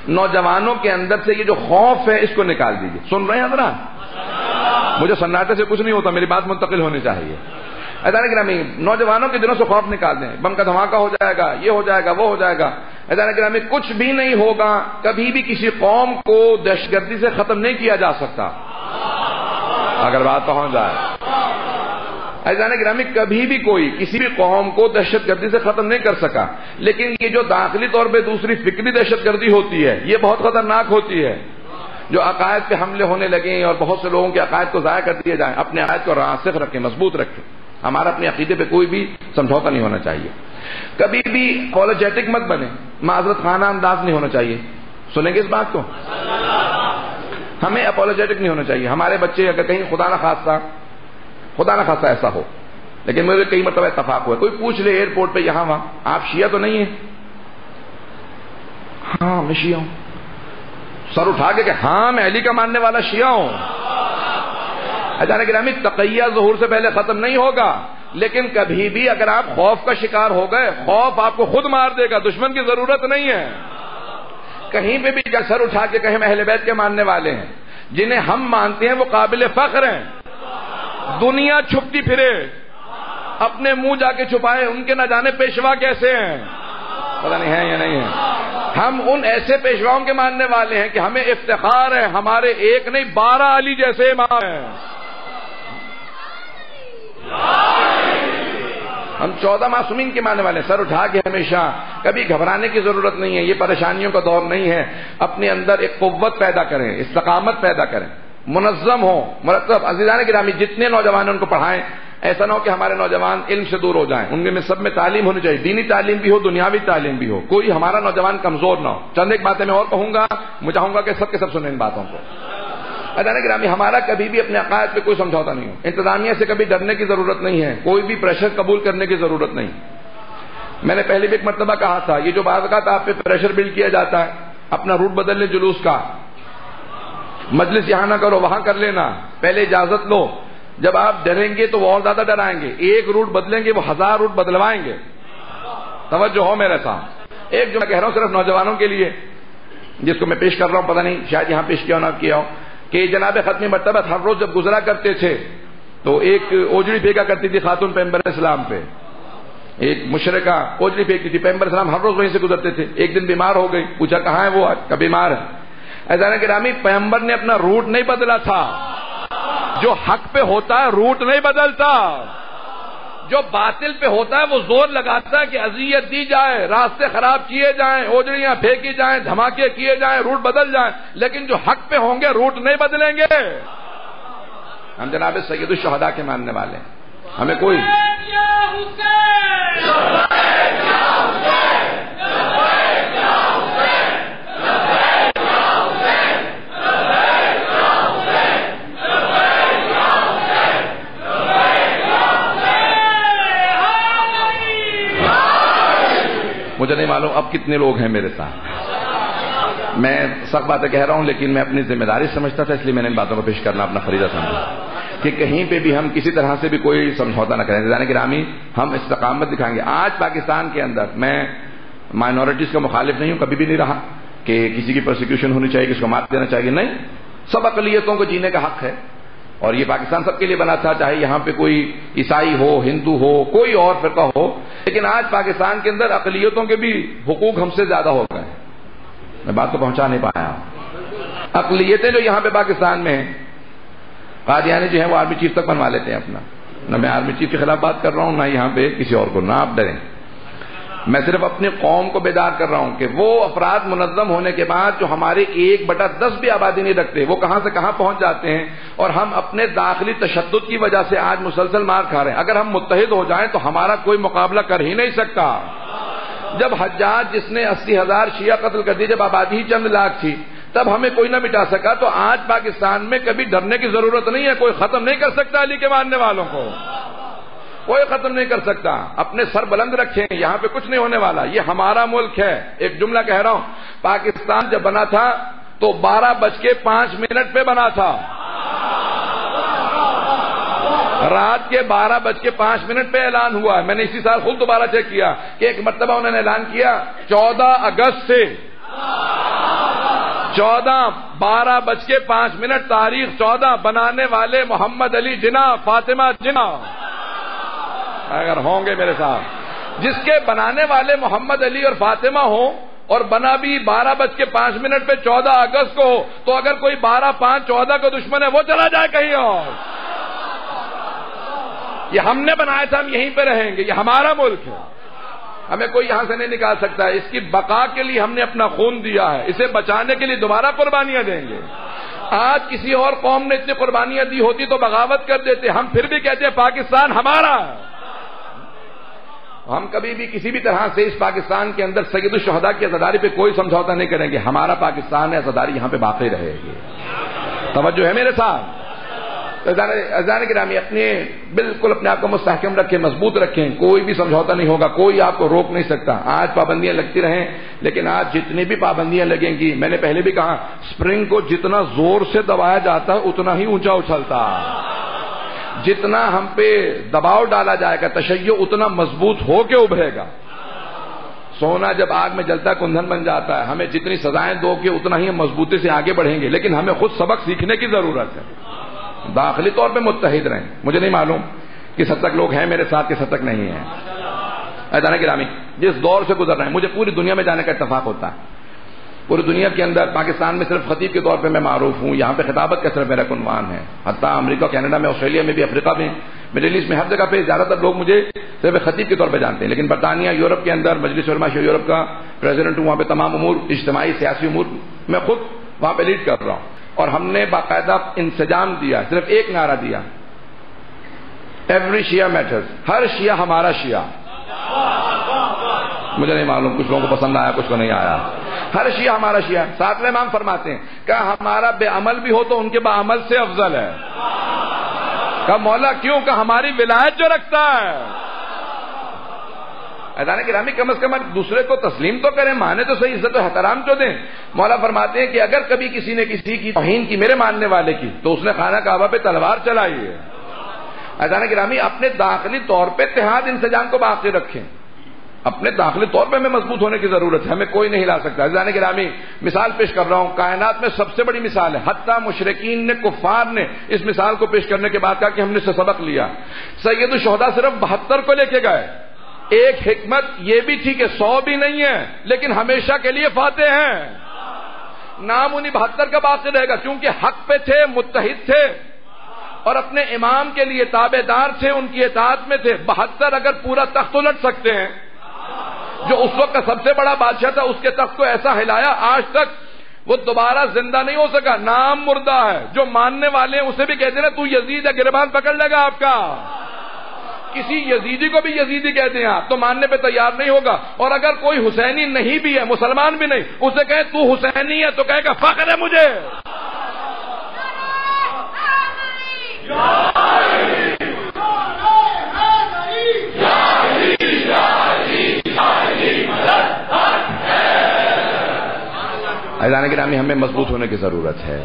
نوجوانوں کے اندر سے یہ جو خوف ہے اس کو نکال دیجیے. سن رہے ہیں حضرات؟ مجھے سناٹے سے کچھ نہیں ہوتا، میری بات منتقل ہونی چاہیے. عزیزان گرامی، نوجوانوں کے دلوں سے خوف نکال دیں. بم کا دھماکہ ہو جائے گا، یہ ہو جائے گا، وہ ہو جائے گا. عزیزان گرامی، کچھ بھی نہیں ہوگا. کبھی بھی کسی قوم کو دہشت گردی سے ختم نہیں کیا جا سکتا اگر بات پہنچ جائے. عزیزان گرامی، کبھی بھی کوئی کسی بھی قوم کو دہشت گردی سے ختم نہیں کر سکا. لیکن یہ جو داخلی طور پہ دوسری فکری دہشت گردی ہوتی ہے یہ بہت خطرناک ہوتی ہے. جو عقائد پہ حملے ہونے لگیں اور بہت سے لوگوں کے عقائد کو ضائع کر دیے جائیں. اپنے عقائد کو راسخ رکھیں، مضبوط رکھیں. ہمارا اپنے عقیدے پہ کوئی بھی سمجھوتا نہیں ہونا چاہیے. کبھی بھی اپولوجیٹک مت بنے، معذرت خانہ انداز نہیں ہونا چاہیے. سنیں گے اس بات کو؟ ہمیں اپولوجیٹک نہیں ہونا چاہیے. ہمارے بچے اگر کہیں خدا نہ خاصہ ایسا ہو، لیکن میرے کئی مرتبہ اتفاق ہوا، کوئی پوچھ لے ایئرپورٹ پہ یہاں وہاں، آپ شیعہ تو نہیں ہیں؟ ہاں میں شیعہ ہوں. سر اٹھا کے کہ ہاں میں علی کا ماننے والا شیعہ ہوں. عزیزان گرامی، تقیہ ظہور سے پہلے ختم نہیں ہوگا، لیکن کبھی بھی اگر آپ خوف کا شکار ہو گئے، خوف آپ کو خود مار دے گا. دشمن کی ضرورت نہیں ہے. کہیں پہ بھی سر اٹھا کے کہیں اہل بیت کے ماننے والے ہیں، جنہیں ہم مانتے ہیں وہ قابل فخر ہیں. دنیا چھپتی پھرے، اپنے منہ جا کے چھپائے، ان کے نہ جانے پیشوا کیسے ہیں، پتہ نہیں ہے یا نہیں ہے. ہم ان ایسے پیشواؤں کے ماننے والے ہیں کہ ہمیں افتخار ہے ہمارے ایک نہیں 12 علی جیسے امام ہیں. ہم 14 معصومین کے ماننے والے ہیں. سر اٹھا کے ہمیشہ، کبھی گھبرانے کی ضرورت نہیں ہے. یہ پریشانیوں کا دور نہیں ہے. اپنے اندر ایک قوت پیدا کریں، استقامت پیدا کریں، منظم ہو، مرتب. عزیزان گرامی، جتنے نوجوان ان کو پڑھائیں. ایسا نہ ہو کہ ہمارے نوجوان علم سے دور ہو جائیں. ان میں سب میں تعلیم ہونی چاہیے, دینی تعلیم بھی ہو, دنیاوی تعلیم بھی ہو, کوئی ہمارا نوجوان کمزور نہ ہو. چند ایک باتیں میں اور کہوں گا, میں چاہوں گا کہ سب کے سب سنیں ان باتوں کو. عزیزان گرامی, ہمارا کبھی بھی اپنے عقائد پہ کوئی سمجھوتا نہیں ہو. انتظامیہ سے کبھی ڈرنے کی ضرورت نہیں ہے, کوئی بھی پریشر قبول کرنے کی ضرورت نہیں. میں نے پہلے بھی ایک مرتبہ کہا تھا, یہ جو بعض اوقات آپ پہ پریشر بلڈ کیا جاتا ہے, اپنا روٹ بدل لیں جلوس کا, مجلس یہاں نہ کرو وہاں کر لینا, پہلے اجازت لو. جب آپ ڈریں گے تو وہ اور زیادہ ڈرائیں گے, ایک روٹ بدلیں گے وہ 1000 روٹ بدلوائیں گے. توجہ ہو میرے ساتھ. ایک جو میں کہہ رہا ہوں صرف نوجوانوں کے لیے, جس کو میں پیش کر رہا ہوں, پتہ نہیں شاید یہاں پیش کیا نہ کیا ہو, کہ جناب ختمی مرتبہ ہر روز جب گزرا کرتے تھے تو ایک اوجڑی پھینکا کرتی تھی خاتون پیغمبر اسلام پہ, ایک مشرکہ اوجڑی پھینکتی تھی, پیغمبر اسلام ہر روز وہیں سے گزرتے تھے. ایک دن بیمار ہو گئی, پوچھا کہاں ہے وہ, کا بیمار ہے. عزیزان گرامی, پیغمبر نے اپنا روٹ نہیں بدلا تھا. جو حق پہ ہوتا ہے روٹ نہیں بدلتا, جو باطل پہ ہوتا ہے وہ زور لگاتا ہے کہ اذیت دی جائے, راستے خراب کیے جائیں, اوجڑیاں پھینکی جائیں, دھماکے کیے جائیں, روٹ بدل جائیں, لیکن جو حق پہ ہوں گے روٹ نہیں بدلیں گے. ہم جناب سید الشہداء کے ماننے والے ہیں, ہمیں کوئی مجھے نہیں معلوم اب کتنے لوگ ہیں میرے ساتھ. میں سخت باتیں کہہ رہا ہوں, لیکن میں اپنی ذمہ داری سمجھتا تھا, اس لیے میں نے ان باتوں کو پیش کرنا اپنا فریضہ سمجھا کہ کہیں پہ بھی ہم کسی طرح سے بھی کوئی سمجھوتا نہ کریں. عزیزان گرامی, ہم استقامت دکھائیں گے. آج پاکستان کے اندر میں مائنورٹیز کا مخالف نہیں ہوں, کبھی بھی نہیں رہا کہ کسی کی پروسیکیوشن ہونی چاہیے, کسی کو مار دینا چاہیے, نہیں. سب اقلیتوں کو جینے کا حق ہے, اور یہ پاکستان سب کے لیے بنا تھا, چاہے یہاں پہ کوئی عیسائی ہو, ہندو ہو, کوئی اور فرقہ ہو. لیکن آج پاکستان کے اندر اقلیتوں کے بھی حقوق ہم سے زیادہ ہو گئے. میں بات کو پہنچا نہیں پایا. اقلیتیں جو یہاں پہ پاکستان میں ہیں, قادیانی جو ہیں وہ آرمی چیف تک بنوا لیتے ہیں اپنا. نہ میں آرمی چیف کے خلاف بات کر رہا ہوں, نہ یہاں پہ کسی اور کو, نہ آپ ڈریں. میں صرف اپنی قوم کو بیدار کر رہا ہوں کہ وہ افراد منظم ہونے کے بعد جو ہمارے 1/10 بھی آبادی نہیں رکھتے, وہ کہاں سے کہاں پہنچ جاتے ہیں, اور ہم اپنے داخلی تشدد کی وجہ سے آج مسلسل مار کھا رہے ہیں. اگر ہم متحد ہو جائیں تو ہمارا کوئی مقابلہ کر ہی نہیں سکتا. جب حجاج جس نے 80,000 شیعہ قتل کر دیے, جب آبادی ہی چند لاکھ تھی, تب ہمیں کوئی نہ مٹا سکا, تو آج پاکستان میں کبھی ڈرنے کی ضرورت نہیں ہے. کوئی ختم نہیں کر سکتا علی کے ماننے والوں کو, کوئی ختم نہیں کر سکتا. اپنے سر بلند رکھیں, یہاں پہ کچھ نہیں ہونے والا, یہ ہمارا ملک ہے. ایک جملہ کہہ رہا ہوں, پاکستان جب بنا تھا تو 12:05 پہ بنا تھا. رات کے 12:05 پہ اعلان ہوا ہے. میں نے اسی سال خود دوبارہ چیک کیا کہ ایک مرتبہ انہوں نے اعلان کیا 14 اگست سے 12:05 تاریخ 14 بنانے والے محمد علی جناح, فاطمہ جناح اگر ہوں گے میرے ساتھ, جس کے بنانے والے محمد علی اور فاطمہ ہوں, اور بنا بھی 12:05 پہ 14 اگست کو ہو, تو اگر کوئی 12/5/14 کا دشمن ہے وہ چلا جائے کہیں اور. یہ ہم نے بنایا تھا, ہم یہیں پہ رہیں گے, یہ ہمارا ملک ہے, ہمیں کوئی یہاں سے نہیں نکال سکتا ہے. اس کی بقا کے لیے ہم نے اپنا خون دیا ہے, اسے بچانے کے لیے دوبارہ قربانیاں دیں گے. آج کسی اور قوم نے اتنی قربانیاں دی ہوتی تو بغاوت کر دیتے, ہم پھر بھی کہتے ہیں پاکستان ہمارا ہے. ہم کبھی بھی کسی بھی طرح سے اس پاکستان کے اندر سید الشہداء کی عزاداری پہ کوئی سمجھوتا نہیں کریں گے. ہمارا پاکستان ہے, عزاداری یہاں پہ باقی رہے گی. توجہ ہے میرے ساتھ. عزیزان گرامی, اپنے بالکل اپنے آپ کو مستحکم رکھیں, مضبوط رکھیں, کوئی بھی سمجھوتا نہیں ہوگا, کوئی آپ کو روک نہیں سکتا. آج پابندیاں لگتی رہیں, لیکن آج جتنی بھی پابندیاں لگیں گی, میں نے پہلے بھی کہا, اسپرنگ کو جتنا زور سے دبایا جاتا ہے اتنا ہی اونچا اچھلتا. جتنا ہم پہ دباؤ ڈالا جائے گا تشیع اتنا مضبوط ہو کے ابھرے گا. سونا جب آگ میں جلتا ہے کندھن بن جاتا ہے. ہمیں جتنی سزائیں دو گے اتنا ہی ہم مضبوطی سے آگے بڑھیں گے, لیکن ہمیں خود سبق سیکھنے کی ضرورت ہے. داخلی طور پہ متحد رہیں. مجھے نہیں معلوم کس حد تک لوگ ہیں میرے ساتھ, کس حد تک نہیں ہیں. عزیزان گرامی, جس دور سے گزر رہے ہیں, مجھے پوری دنیا میں جانے کا اتفاق ہوتا ہے. پوری دنیا کے اندر پاکستان میں صرف خطیب کے طور پہ میں معروف ہوں, یہاں پہ خطابت کا صرف میرا عنوان ہے. حتیٰ امریکہ, کینیڈا میں, آسٹریلیا میں بھی, افریقہ میں, مڈل ایسٹ میں, ہر جگہ پہ زیادہ تر لوگ مجھے صرف خطیب کے طور پہ جانتے ہیں. لیکن برطانیہ, یورپ کے اندر مجلس علماء یورپ کا پریزیڈنٹ ہوں. وہاں پہ تمام امور, اجتماعی سیاسی امور میں خود وہاں پہ لیڈ کر رہا ہوں. اور ہم نے باقاعدہ انسجام دیا, صرف ایک نعرہ دیا, ایوری شیعہ میٹرز، ہر شیعہ ہمارا شیعہ. مجھے نہیں معلوم، کچھ لوگوں کو پسند آیا کچھ کو نہیں آیا. ہر شیعہ ہمارا شیعہ. ساتویں امام فرماتے ہیں کہ ہمارا بے عمل بھی ہو تو ان کے باعمل سے افضل ہے. کہ مولا کیوں؟ کہ ہماری ولایت جو رکھتا ہے. عزیزان گرامی کم از کم دوسرے کو تسلیم تو کریں، مانے تو صحیح، عزت و احترام تو دیں. مولا فرماتے ہیں کہ اگر کبھی کسی نے کسی کی توہین کی میرے ماننے والے کی تو اس نے خانہ کعبہ پہ تلوار چلائی ہے. عزیزان گرامی اپنے داخلی طور پہ اتحاد انسجام کو باقی رکھیں. اپنے داخلی طور پہ ہمیں مضبوط ہونے کی ضرورت ہے، ہمیں کوئی نہیں ہلا سکتا. عزیزان گرامی مثال پیش کر رہا ہوں، کائنات میں سب سے بڑی مثال ہے. حتیٰ مشرکین نے، کفار نے اس مثال کو پیش کرنے کے بعد کہا کہ ہم نے اس سے سبق لیا. سید الشہداء صرف 72 کو لے کے گئے. ایک حکمت یہ بھی تھی کہ 100 بھی نہیں ہے لیکن ہمیشہ کے لیے فاتح ہیں. نام انہیں 72 کا باقی رہے گا کیونکہ حق پہ تھے، متحد تھے اور اپنے امام کے لیے تابع دار تھے، ان کی اطاعت میں تھے. 72 اگر پورا تخت الٹ سکتے ہیں، جو اس وقت کا سب سے بڑا بادشاہ تھا اس کے تخت کو ایسا ہلایا آج تک وہ دوبارہ زندہ نہیں ہو سکا. نام مردہ ہے. جو ماننے والے ہیں اسے بھی کہتے ہیں نا تو یزید ہے، گریبان پکڑ لے گا آپ کا. کسی یزیدی کو بھی یزیدی کہتے ہیں آپ تو ماننے پہ تیار نہیں ہوگا. اور اگر کوئی حسینی نہیں بھی ہے، مسلمان بھی نہیں، اسے کہیں تو حسینی ہے تو کہے گا فخر ہے مجھے. عزیزان گرامی ہمیں مضبوط ہونے کی ضرورت ہے.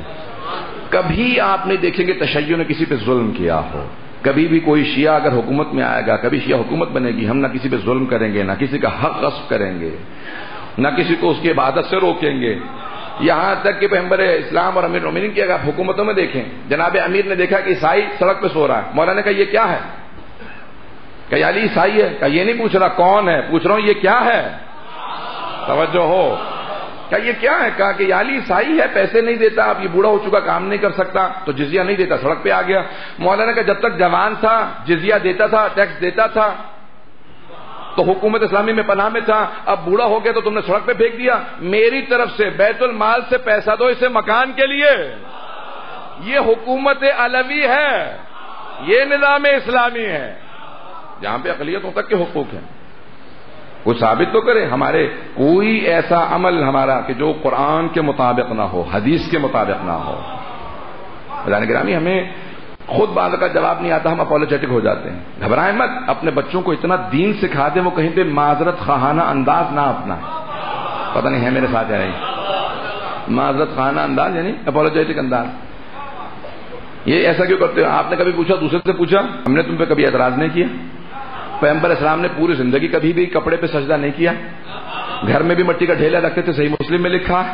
کبھی آپ نہیں دیکھیں گے تشیع نے کسی پہ ظلم کیا ہو. کبھی بھی کوئی شیعہ اگر حکومت میں آئے گا، کبھی شیعہ حکومت بنے گی، ہم نہ کسی پہ ظلم کریں گے، نہ کسی کا حق غصب کریں گے، نہ کسی کو اس کی عبادت سے روکیں گے. یہاں تک کہ پیغمبر اسلام اور امیر المومنین کی اگر حکومتوں میں دیکھیں، جناب امیر نے دیکھا کہ عیسائی سڑک پہ سو رہا ہے. مولانا نے کہا یہ کیا ہے؟ کہ علی عیسائی ہے. کہ یہ نہیں پوچھ رہا کون ہے، پوچھ رہا ہوں یہ کیا ہے. توجہ ہو. کیا یہ کیا ہے؟ کہا کہ یہ علی عیسائی ہے، پیسے نہیں دیتا، اب یہ بوڑھا ہو چکا، کام نہیں کر سکتا تو جزیہ نہیں دیتا، سڑک پہ آ گیا. مولانا کا جب تک جوان تھا جزیہ دیتا تھا، ٹیکس دیتا تھا تو حکومت اسلامی میں پناہ میں تھا. اب بوڑھا ہو گیا تو تم نے سڑک پہ پھینک دیا. میری طرف سے بیت المال سے پیسہ دو اسے مکان کے لیے. یہ حکومت علوی ہے، یہ نظام اسلامی ہے جہاں پہ اقلیتوں تک کے حقوق ہیں. کوئی ثابت تو کرے ہمارے کوئی ایسا عمل ہمارا کہ جو قرآن کے مطابق نہ ہو، حدیث کے مطابق نہ ہو. عزیزان گرامی ہمیں خود بعض کا جواب نہیں آتا، ہم اپولوجیٹک ہو جاتے ہیں. گھبرائیں مت، اپنے بچوں کو اتنا دین سکھا دیں وہ کہیں پہ معذرت خواہانہ انداز نہ اپنا. پتہ نہیں ہے میرے ساتھ یا نہیں. معذرت خواہانہ انداز یعنی اپولوجیٹک انداز. یہ ایسا کیوں کرتے ہو؟ آپ نے کبھی پوچھا، دوسرے سے پوچھا، ہم نے تم پہ کبھی اعتراض نہیں کیا. پیغمبر اسلام نے پوری زندگی کبھی بھی کپڑے پہ سجدہ نہیں کیا. گھر میں بھی مٹی کا ڈھیلا رکھتے تھے، صحیح مسلم میں لکھا ہے.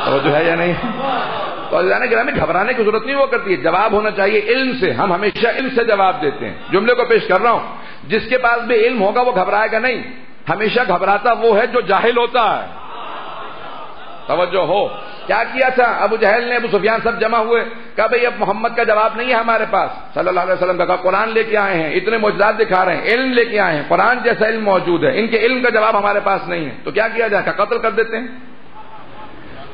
اور جو ہے یا نہیں. تو گرامی گھبرانے کی ضرورت نہیں ہوا کرتی ہے. جواب ہونا چاہیے علم سے. ہم ہمیشہ علم سے جواب دیتے ہیں. جملے کو پیش کر رہا ہوں، جس کے پاس بھی علم ہوگا وہ گھبرائے گا نہیں. ہمیشہ گھبراتا وہ ہے جو جاہل ہوتا ہے. توجہ ہو. کیا کیا تھا ابو جہل نے، ابو سفیان سب جمع ہوئے، کہا بھئی اب محمد کا جواب نہیں ہے ہمارے پاس صلی اللہ علیہ وسلم کا. کہا قرآن لے کے آئے ہیں، اتنے معجزات دکھا رہے ہیں، علم لے کے آئے ہیں، قرآن جیسا علم موجود ہے، ان کے علم کا جواب ہمارے پاس نہیں ہے. تو کیا کیا جائے؟ کہا قتل کر دیتے ہیں.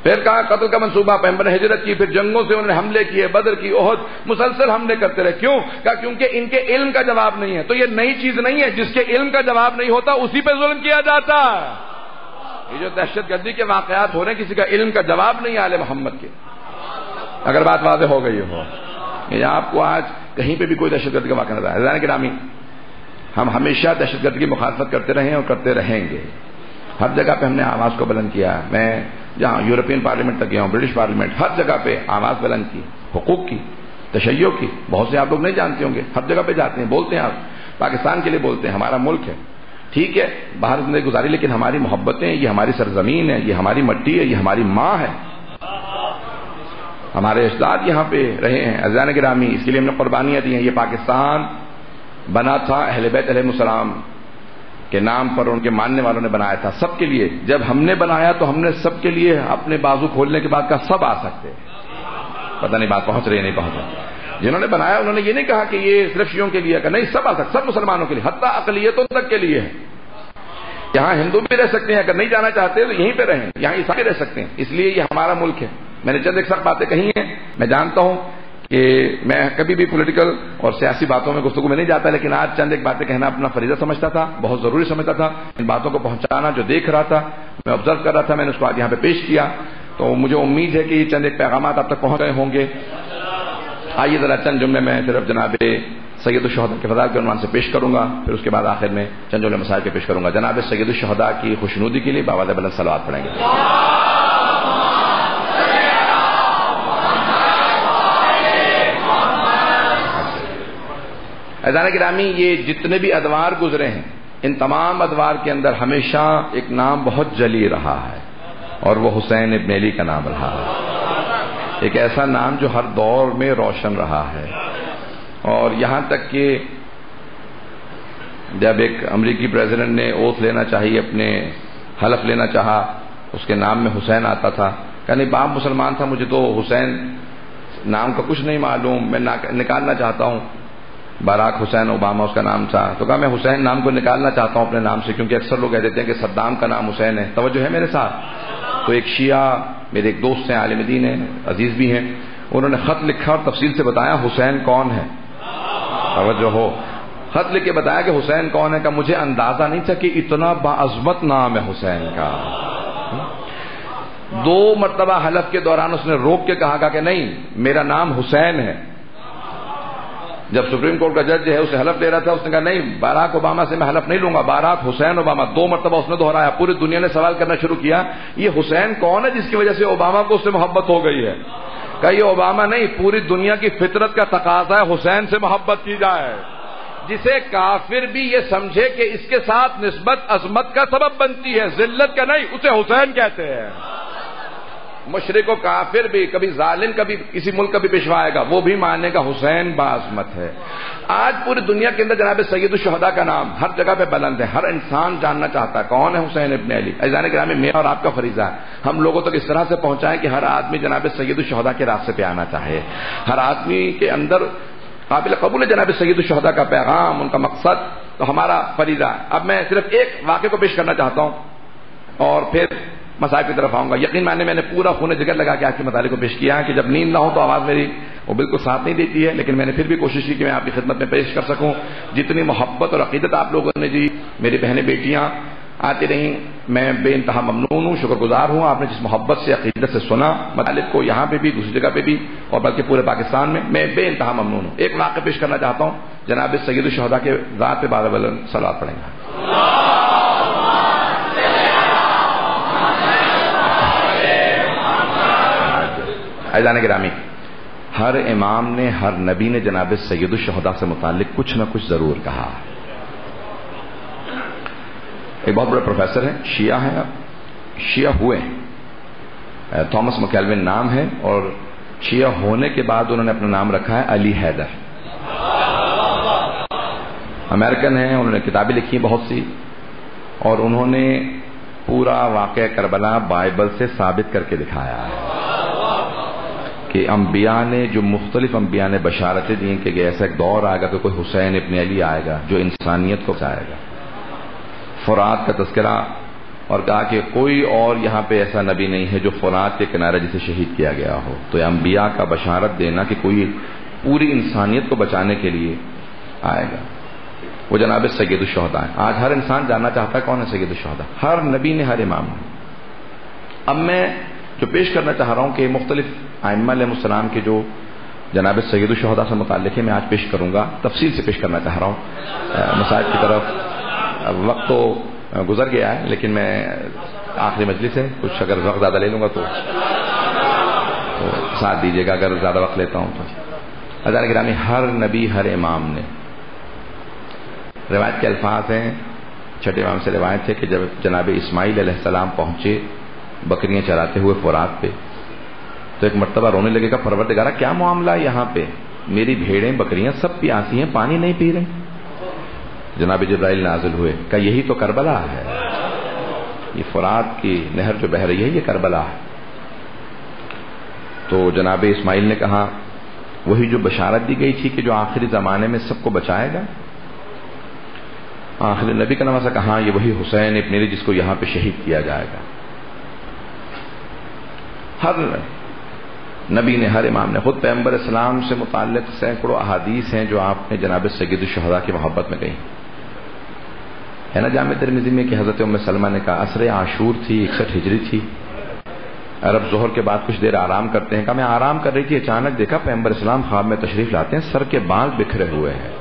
پھر کہا قتل کا منصوبہ. پیغمبر نے ہجرت کی، پھر جنگوں سے انہوں نے حملے کیے، بدر کی، احد، مسلسل حملے کرتے رہے. کیوں؟ کہا کیونکہ ان کے علم کا جواب نہیں ہے. تو یہ نئی چیز نہیں ہے، جس کے علم کا جواب نہیں ہوتا اسی پہ ظلم کیا جاتا. یہ جو دہشت گردی کے واقعات ہو رہے ہیں، کسی کا علم کا جواب نہیں آل محمد کے. اگر بات واضح ہو گئی ہو یا آپ کو آج کہیں پہ بھی کوئی دہشت گردی کا واقعہ نظر آئے. عزیزان گرامی ہم ہمیشہ دہشت گردی کی مخالفت کرتے رہے ہیں اور کرتے رہیں گے. ہر جگہ پہ ہم نے آواز کو بلند کیا. میں جہاں یورپین پارلیمنٹ تک گیا ہوں، برٹش پارلیمنٹ، ہر جگہ پہ آواز بلند کی، حقوق کی، تشیع کی. بہت سے آپ لوگ نہیں جانتے ہوں گے، ہر جگہ پہ جاتے ہیں، بولتے ہیں. آپ پاکستان کے لیے بولتے ہیں، ہمارا ملک ہے، ٹھیک ہے، باہر زندگی گزاری، لیکن ہماری محبتیں، یہ ہماری سرزمین ہے، یہ ہماری مٹی ہے، یہ ہماری ماں ہے. ہمارے اجداد یہاں پہ رہے ہیں. عزیزان گرامی اس کے لیے ہم نے قربانیاں دی ہیں. یہ پاکستان بنا تھا اہل بیت علیہ السلام کے نام پر، ان کے ماننے والوں نے بنایا تھا سب کے لیے. جب ہم نے بنایا تو ہم نے سب کے لیے اپنے بازو کھولنے کے بعد کہا سب آ سکتے. پتہ نہیں بات پہنچ رہی ہے نہیں پہنچ رہی. جنہوں نے بنایا انہوں نے یہ نہیں کہا کہ یہ صرف شیعوں کے لیے، کہ نہیں سب آ سکتے، سب مسلمانوں کے لیے، حتیٰ اقلیتوں تک کے لیے ہے. یہاں ہندو بھی رہ سکتے ہیں، اگر نہیں جانا چاہتے تو یہیں پہ رہیں. یہاں عیسائی رہ سکتے ہیں. اس لیے یہ ہمارا ملک ہے. میں نے چند ایک سخت باتیں کہی ہیں. میں جانتا ہوں کہ میں کبھی بھی پولیٹیکل اور سیاسی باتوں میں گفتگو میں نہیں جاتا، لیکن آج چند ایک باتیں کہنا اپنا فریضہ سمجھتا تھا، بہت ضروری سمجھتا تھا. ان باتوں کو پہنچانا جو دیکھ رہا تھا، میں آبزرو کر رہا تھا، میں نے اس کو آج یہاں پہ پیش کیا. تو مجھے امید ہے کہ یہ چند ایک پیغامات آپ تک پہنچ گئے ہوں گے. آئیے ذرا چند جملے میں صرف جناب سید الشہداء کے فضائل کے عنوان سے پیش کروں گا، پھر اس کے بعد آخر میں چند جملے مسائل کے پیش کروں گا. جناب سید الشہداء کی خوشنودی کے لیے باواد بلند صلوات پڑھیں گے. عزیزان گرامی، یہ جتنے بھی ادوار گزرے ہیں، ان تمام ادوار کے اندر ہمیشہ ایک نام بہت جلی رہا ہے، اور وہ حسین ابن علی کا نام رہا ہے. ایک ایسا نام جو ہر دور میں روشن رہا ہے، اور یہاں تک کہ جب ایک امریکی پریزیڈنٹ نے اوتھ لینا چاہیے، اپنے حلف لینا چاہا، اس کے نام میں حسین آتا تھا. کہ نہیں، باپ مسلمان تھا، مجھے تو حسین نام کا کچھ نہیں معلوم، میں نکالنا چاہتا ہوں. باراک حسین اوباما اس کا نام تھا. تو کہا میں حسین نام کو نکالنا چاہتا ہوں اپنے نام سے، کیونکہ اکثر لوگ کہہ دیتے ہیں کہ صدام کا نام حسین ہے. توجہ ہے میرے ساتھ؟ تو ایک شیعہ میرے ایک دوست ہیں، عالم دین ہیں، عزیز بھی ہیں، انہوں نے خط لکھا اور تفصیل سے بتایا حسین کون ہے. توجہ ہو، خط لکھ کے بتایا کہ حسین کون ہے. کہ مجھے اندازہ نہیں تھا کہ اتنا باعظمت نام ہے حسین کا. 2 مرتبہ حلف کے دوران اس نے روک کے کہا کہ نہیں، میرا نام حسین ہے. جب سپریم کورٹ کا جج ہے اسے حلف لے رہا تھا، اس نے کہا نہیں، باراک اوباما سے میں حلف نہیں لوں گا، باراک حسین اوباما. 2 مرتبہ اس نے دہرایا. پوری دنیا نے سوال کرنا شروع کیا یہ حسین کون ہے جس کی وجہ سے اوباما کو اس سے محبت ہو گئی ہے. کہ یہ اوباما نہیں، پوری دنیا کی فطرت کا تقاضا ہے حسین سے محبت کی جائے. جسے کافر بھی یہ سمجھے کہ اس کے ساتھ نسبت عظمت کا سبب بنتی ہے، ذلت کا نہیں، اسے حسین کہتے ہیں. مشرک و کافر بھی، کبھی ظالم کبھی کسی ملک کا بھی پیشوا آئے گا، وہ بھی مانے گا حسین باعظمت ہے. آج پوری دنیا کے اندر جناب سید الشہداء کا نام ہر جگہ پہ بلند ہے. ہر انسان جاننا چاہتا ہے کون ہے حسین ابن علی. عزیزان گرامی، میرا اور آپ کا فریضہ ہے ہم لوگوں تک اس طرح سے پہنچائیں کہ ہر آدمی جناب سید الشہداء کے راستے پہ آنا چاہے. ہر آدمی کے اندر قابل قبول ہے جناب سید الشہداء کا پیغام، ان کا مقصد. تو ہمارا فریضہ ہے. اب میں صرف ایک واقعے کو پیش کرنا چاہتا ہوں اور پھر مسائل کی طرف آؤں گا. یقین ماننے میں نے پورا خون جگر لگا کے آپ کے مطالعے کو پیش کیا ہے کہ جب نیند نہ ہو تو آواز میری وہ بالکل ساتھ نہیں دیتی ہے، لیکن میں نے پھر بھی کوشش کی کہ میں آپ کی خدمت میں پیش کر سکوں. جتنی محبت اور عقیدت آپ لوگوں نے دی، میری بہنیں بیٹیاں آتی رہیں، میں بے انتہا ممنون ہوں، شکر گزار ہوں. آپ نے جس محبت سے عقیدت سے سنا مطالب کو، یہاں پہ بھی دوسری جگہ پہ بھی اور بلکہ پورے پاکستان میں بے انتہا ممنون ہوں. ایک واقعہ پیش کرنا چاہتا ہوں. جناب سید الشہداء کے ذات پہ بارہ بلند صلوات پڑھیں گے. عزیزان گرامی، ہر امام نے، ہر نبی نے جناب سید الشہداء سے متعلق کچھ نہ کچھ ضرور کہا. ایک بہت بڑے پروفیسر ہیں، شیعہ ہیں، اب شیعہ ہوئے ہیں، تھامس مکیلوین نام ہے، اور شیعہ ہونے کے بعد انہوں نے اپنا نام رکھا ہے علی حیدر. امریکن ہیں، انہوں نے کتابیں لکھی بہت سی، اور انہوں نے پورا واقعہ کربلا بائبل سے ثابت کر کے دکھایا ہے کہ انبیاء نے، جو مختلف انبیاء نے بشارتیں دی کہ ایسا ایک دور آئے گا کہ کوئی حسین ابن علی آئے گا جو انسانیت کو بچائے گا. فرات کا تذکرہ، اور کہا کہ کوئی اور یہاں پہ ایسا نبی نہیں ہے جو فرات کے کنارے جسے شہید کیا گیا ہو. تو یہ انبیاء کا بشارت دینا کہ کوئی پوری انسانیت کو بچانے کے لیے آئے گا، وہ جناب سید الشہداء ہے. آج ہر انسان جاننا چاہتا ہے کون ہے سید الشہداء. ہر نبی نے، ہر امام نے. اب میں جو پیش کرنا چاہ رہا ہوں کہ مختلف ائمہ علیہ السلام کے جو جناب سید الشہداء سے متعلق ہے، میں آج پیش کروں گا، تفصیل سے پیش کرنا چاہ رہا ہوں. مسائل کی طرف وقت تو گزر گیا ہے، لیکن میں آخری مجلس ہے، کچھ اگر وقت زیادہ لے لوں گا تو ساتھ دیجیے گا اگر زیادہ وقت لیتا ہوں تو. عزیزان گرامی، ہر نبی، ہر امام نے، روایت کے الفاظ ہیں، چھٹے امام سے روایت ہے کہ جب جناب اسماعیل علیہ السلام پہنچے بکریاں چراتے ہوئے فرات پہ، تو ایک مرتبہ رونے لگے گا، پروردگارا کیا معاملہ ہے یہاں پہ، میری بھیڑیں بکریاں سب پیاسی ہیں، پانی نہیں پی رہی. جناب جبرائیل نازل ہوئے، کہا یہی تو کربلا ہے، یہ فرات کی نہر جو بہہ رہی ہے یہ کربلا ہے. تو جناب اسماعیل نے کہا وہی جو بشارت دی گئی تھی کہ جو آخری زمانے میں سب کو بچائے گا، آخری نبی کا نام سے کہا یہ وہی حسین ابن علی جس کو یہاں پہ شہید کیا جائے گا. ہر نبی نے، ہر امام نے، خود پیغمبر اسلام سے متعلق سینکڑوں احادیث ہیں جو آپ نے جناب سید الشہداء کی محبت میں کہی ہے نا۔ جامع ترمذی میں کہ حضرت ام سلمہ نے کہا عصر عاشور تھی، 61 ہجری تھی، عرب ظہر کے بعد کچھ دیر آرام کرتے ہیں۔ کہا میں آرام کر رہی تھی، اچانک دیکھا پیغمبر اسلام خواب میں تشریف لاتے ہیں، سر کے بال بکھرے ہوئے ہیں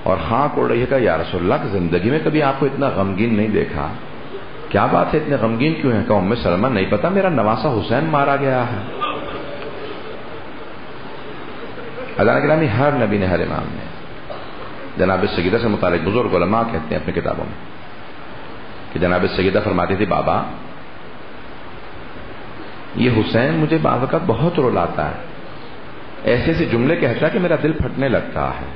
اور خاک اڑ رہی ہے۔ کہا یا رسول اللہ، زندگی میں کبھی آپ کو اتنا غمگین نہیں دیکھا، کیا بات ہے اتنے غمگین کیوں ہیں؟ کہا ام سلمہ نہیں پتا، میرا نواسہ حسین مارا گیا ہے۔ حضرات گرامی، ہر نبی نے، ہر امام نے جناب سیدہ سے متعلق بزرگ علماء کہتے ہیں اپنی کتابوں میں کہ جناب سیدہ فرماتی تھی بابا یہ حسین مجھے بعض اوقات بہت رلاتا ہے، ایسے ایسے جملے کہتا ہے کہ میرا دل پھٹنے لگتا ہے۔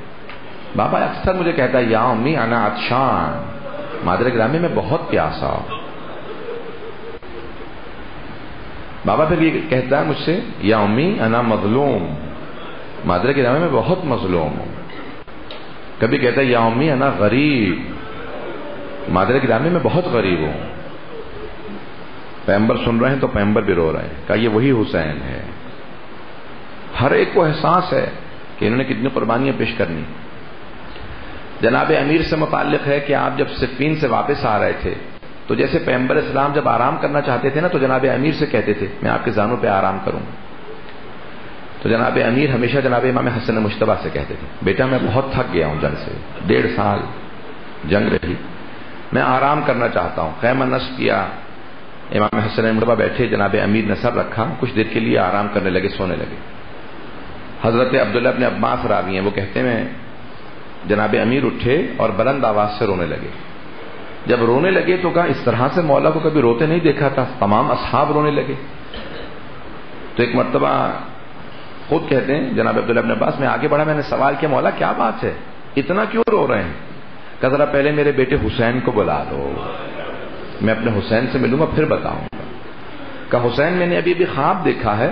بابا اکثر مجھے کہتا ہے یا امی انا عطشان، مادر گرامی میں بہت پیاسا ہوں۔ بابا پھر یہ کہتا ہے مجھ سے یا امی انا مظلوم، مادر گرامی میں بہت مظلوم ہوں۔ کبھی کہتا ہے یا امی انا غریب، مادر گرامی میں بہت غریب ہوں۔ پیغمبر سن رہے ہیں تو پیغمبر بھی رو رہے ہیں، کہا یہ وہی حسین ہے۔ ہر ایک کو احساس ہے کہ انہوں نے کتنی قربانیاں پیش کرنی۔ جناب امیر سے متعلق ہے کہ آپ جب صفین سے واپس آ رہے تھے تو جیسے پیغمبر اسلام جب آرام کرنا چاہتے تھے نا تو جناب امیر سے کہتے تھے میں آپ کے زانوں پہ آرام کروں، تو جناب امیر ہمیشہ جناب امام حسن مجتبی سے کہتے تھے بیٹا میں بہت تھک گیا ہوں جنگ سے، 1.5 سال جنگ رہی، میں آرام کرنا چاہتا ہوں۔ خیمہ نصب کیا، امام حسن مجتبی بیٹھے، جناب امیر نے سر رکھا، کچھ دیر کے لیے آرام کرنے لگے، سونے لگے۔ حضرت عبداللہ ابن عباس راوی ہیں، وہ کہتے ہیں جناب امیر اٹھے اور بلند آواز سے رونے لگے۔ جب رونے لگے تو کہا اس طرح سے مولا کو کبھی روتے نہیں دیکھا تھا، تمام اصحاب رونے لگے۔ تو ایک مرتبہ خود کہتے ہیں جناب عبداللہ ابن عباس، میں آگے بڑھا، میں نے سوال کیا مولا کیا بات ہے، اتنا کیوں رو رہے ہیں؟ کہ ذرا پہلے میرے بیٹے حسین کو بلا دو، میں اپنے حسین سے ملوں گا پھر بتاؤں گا۔ کہ حسین میں نے ابھی بھی خواب دیکھا ہے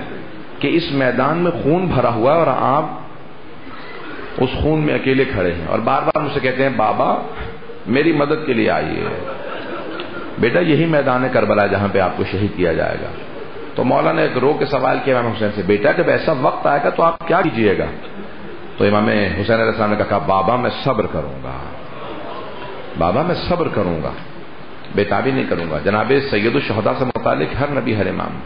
کہ اس میدان میں خون بھرا ہوا ہے اور آپ اس خون میں اکیلے کھڑے ہیں، اور بار بار مجھ سے کہتے ہیں بابا میری مدد کے لیے آئیے، بیٹا یہی میدان کربلا جہاں پہ آپ کو شہید کیا جائے گا۔ تو مولا نے ایک رو کے سوال کیا امام حسین سے، بیٹا جب ایسا وقت آئے گا تو آپ کیا کیجیے گا؟ تو امام حسین علیہ السلام نے کہا بابا میں صبر کروں گا، بابا میں صبر کروں گا، بےتابی نہیں کروں گا۔ جناب سید الشہداء سے متعلق ہر نبی ہر امام،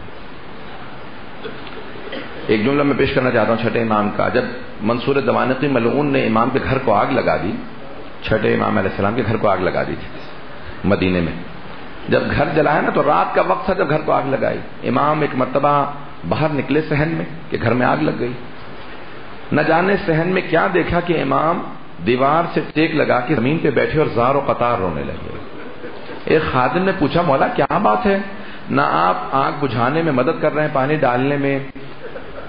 ایک جملہ میں پیش کرنا چاہتا ہوں چھٹے امام کا۔ جب منصور دوانقی ملعون نے امام کے گھر کو آگ لگا دی، چھٹے امام علیہ السلام کے گھر کو آگ لگا دی تھی مدینے میں، جب گھر جلایا نا تو رات کا وقت تھا جب گھر کو آگ لگائی، امام ایک مرتبہ باہر نکلے صحن میں کہ گھر میں آگ لگ گئی، نہ جانے صحن میں کیا دیکھا کہ امام دیوار سے ٹیک لگا کے زمین پہ بیٹھے اور زار و قطار رونے لگے۔ ایک خادم نے پوچھا مولا کیا بات ہے، نہ آپ آگ بجھانے میں مدد کر رہے ہیں پانی ڈالنے میں،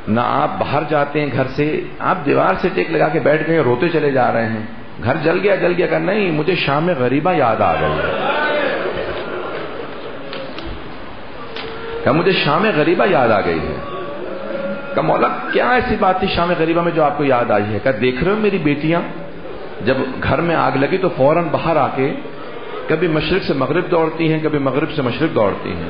نہ آپ باہر جاتے ہیں گھر سے، آپ دیوار سے ٹیک لگا کے بیٹھ گئے روتے چلے جا رہے ہیں، گھر جل گیا جل گیا۔ کہ نہیں مجھے شام غریبہ یاد آ گئی ہے، کہ مجھے شام غریبہ یاد آ گئی ہے۔ کہ مولا کیا ایسی بات تھی شام غریبہ میں جو آپ کو یاد آئی ہے؟ کہ دیکھ رہے ہو میری بیٹیاں جب گھر میں آگ لگی تو فوراً باہر آ کے کبھی مشرق سے مغرب دوڑتی ہیں، کبھی مغرب سے مشرق دوڑتی ہیں،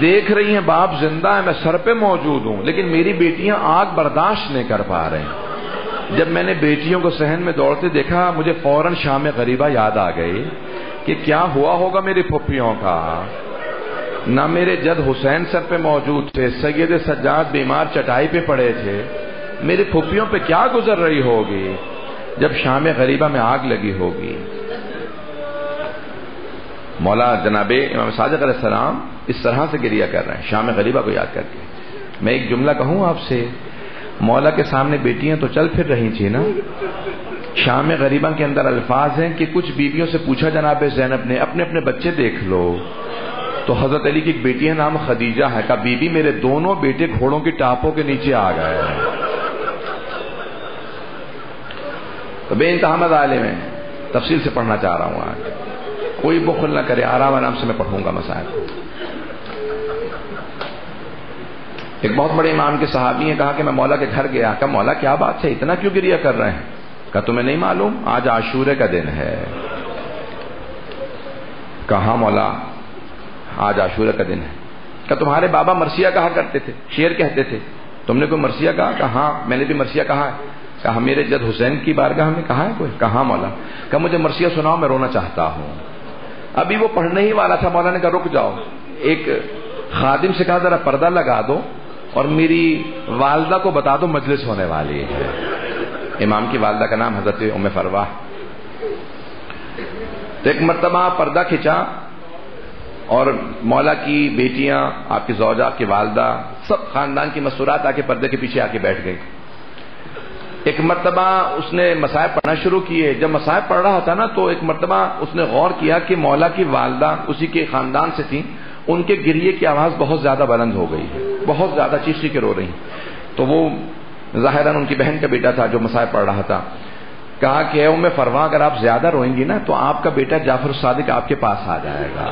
دیکھ رہی ہیں باپ زندہ ہے، میں سر پہ موجود ہوں لیکن میری بیٹیاں آگ برداشت نہیں کر پا رہے ہیں۔ جب میں نے بیٹیوں کو صحن میں دوڑتے دیکھا مجھے فوراً شام غریبہ یاد آ گئی کہ کیا ہوا ہوگا میری پھپھیوں کا، نہ میرے جد حسین سر پہ موجود تھے، سید سجاد بیمار چٹائی پہ پڑے تھے، میری پھپھیوں پہ کیا گزر رہی ہوگی جب شام غریبہ میں آگ لگی ہوگی۔ مولا جناب امام صادق علیہ السلام اس طرح سے گریہ کر رہے ہیں شام غریبہ کو یاد کر کے۔ میں ایک جملہ کہوں آپ سے، مولا کے سامنے بیٹیاں تو چل پھر رہی تھی نا، شام غریبہ کے اندر الفاظ ہیں کہ کچھ بیویوں سے پوچھا جناب زینب نے اپنے اپنے بچے دیکھ لو، تو حضرت علی کی ایک بیٹی ہے نام خدیجہ ہے، کہا بی بی میرے دونوں بیٹے گھوڑوں کی ٹاپوں کے نیچے آ گئے ہیں۔ تو بے انتہا مظالم ہے، تفصیل سے پڑھنا چاہ رہا ہوں آج، کوئی بخل نہ کرے، آرام آرام سے میں پڑھوں گا مسائل۔ ایک بہت بڑے امام کے صحابی ہیں، کہا کہ میں مولا کے گھر گیا، کہا مولا کیا بات ہے اتنا کیوں گریہ کر رہے ہیں؟ کہا تمہیں نہیں معلوم آج عاشورے کا دن ہے؟ کہا مولا آج عاشورے کا دن ہے۔ کہ تمہارے بابا مرثیہ کہا کرتے تھے، شعر کہتے تھے، تم نے کوئی مرثیہ کہا؟ کہا ہاں میں نے بھی مرثیہ کہا ہے. کہا میرے جد حسین کی بارگاہ میں کہا ہے کوئی؟ کہا ہاں مولا. کہا مجھے مرثیہ سناؤ، میں رونا چاہتا ہوں. ابھی وہ پڑھنے ہی والا تھا، مولا نے کہا رک جاؤ، ایک خادم سے کہا ذرا پردہ لگا دو اور میری والدہ کو بتا دو مجلس ہونے والی ہے. امام کی والدہ کا نام حضرت ام فروا. تو ایک مرتبہ پردہ کھینچا اور مولا کی بیٹیاں، آپ کی زوجہ، آپ کی والدہ، سب خاندان کی مسورات آ کے پردے کے پیچھے آ کے بیٹھ گئی. ایک مرتبہ اس نے مصائب پڑھنا شروع کیے. جب مصائب پڑھ رہا تھا نا تو ایک مرتبہ اس نے غور کیا کہ مولا کی والدہ اسی کے خاندان سے تھیں، ان کے گریے کی آواز بہت زیادہ بلند ہو گئی ہے، بہت زیادہ چیخ کے رو رہی. تو وہ ظاہراً ان کی بہن کا بیٹا تھا جو مصائب پڑھ رہا تھا. کہا کہ اے ام فروا اگر آپ زیادہ روئیں گی نا تو آپ کا بیٹا جعفر الصادق آپ کے پاس آ جائے گا،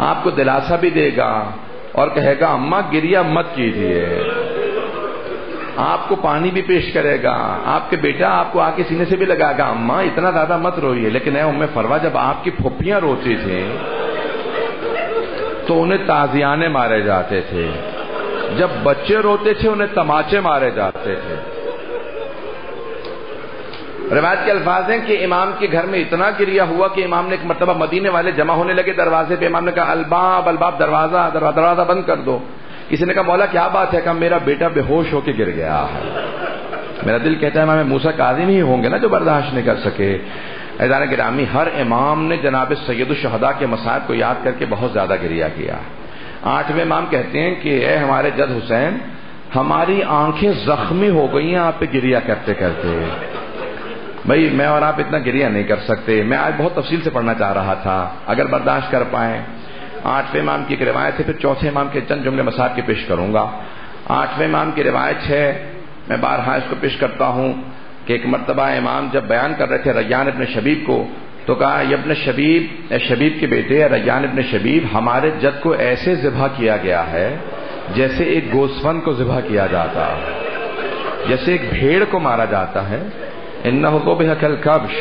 آپ کو دلاسا بھی دے گا اور کہے گا اماں گریہ مت کیجیے، آپ کو پانی بھی پیش کرے گا، آپ کے بیٹا آپ کو آ کے سینے سے بھی لگائے گا اماں اتنا زیادہ مت روئیے. لیکن اے ام فروا جب آپ کی پھوپھیاں روتی تھیں تو انہیں تازیانے مارے جاتے تھے، جب بچے روتے تھے انہیں تماچے مارے جاتے تھے. روایت کے الفاظ ہیں کہ امام کے گھر میں اتنا گریہ ہوا کہ امام نے ایک مرتبہ مدینے والے جمع ہونے لگے دروازے پہ. امام نے کہا الباب الباب، دروازہ بند کر دو. کسی نے کہا مولا کیا بات ہے؟ کہا میرا بیٹا بے ہوش ہو کے گر گیا ہے. میرا دل کہتا ہے امام موسیٰ کاظم ہی ہوں گے نا جو برداشت نہیں کر سکے. عزیزان گرامی، ہر امام نے جناب سید الشہداء کے مصائب کو یاد کر کے بہت زیادہ گریہ کیا. 8ویں امام کہتے ہیں کہ اے ہمارے جد حسین، ہماری آنکھیں زخمی ہو گئی ہیں آپ پہ گریہ کرتے کرتے. بھائی میں اور آپ اتنا گریہ نہیں کر سکتے. میں آج بہت تفصیل سے پڑھنا چاہ رہا تھا، اگر برداشت کر پائیں. 8ویں امام کی ایک روایت ہے، پھر 4تھے امام کے چند جملے مصائب کے پیش کروں گا. 8ویں امام کی روایت ہے، میں بارہا اس کو پیش کرتا ہوں کہ ایک مرتبہ امام جب بیان کر رہے تھے ریان ابن شبیب کو تو کہا یہ ابن شبیب، اے شبیب کے بیٹے ریان ابن شبیب، ہمارے جد کو ایسے ذبح کیا گیا ہے جیسے ایک گوسفند کو ذبح کیا جاتا ہے، جیسے ایک بھیڑ کو مارا جاتا ہے. انہ ذبح کالکبش،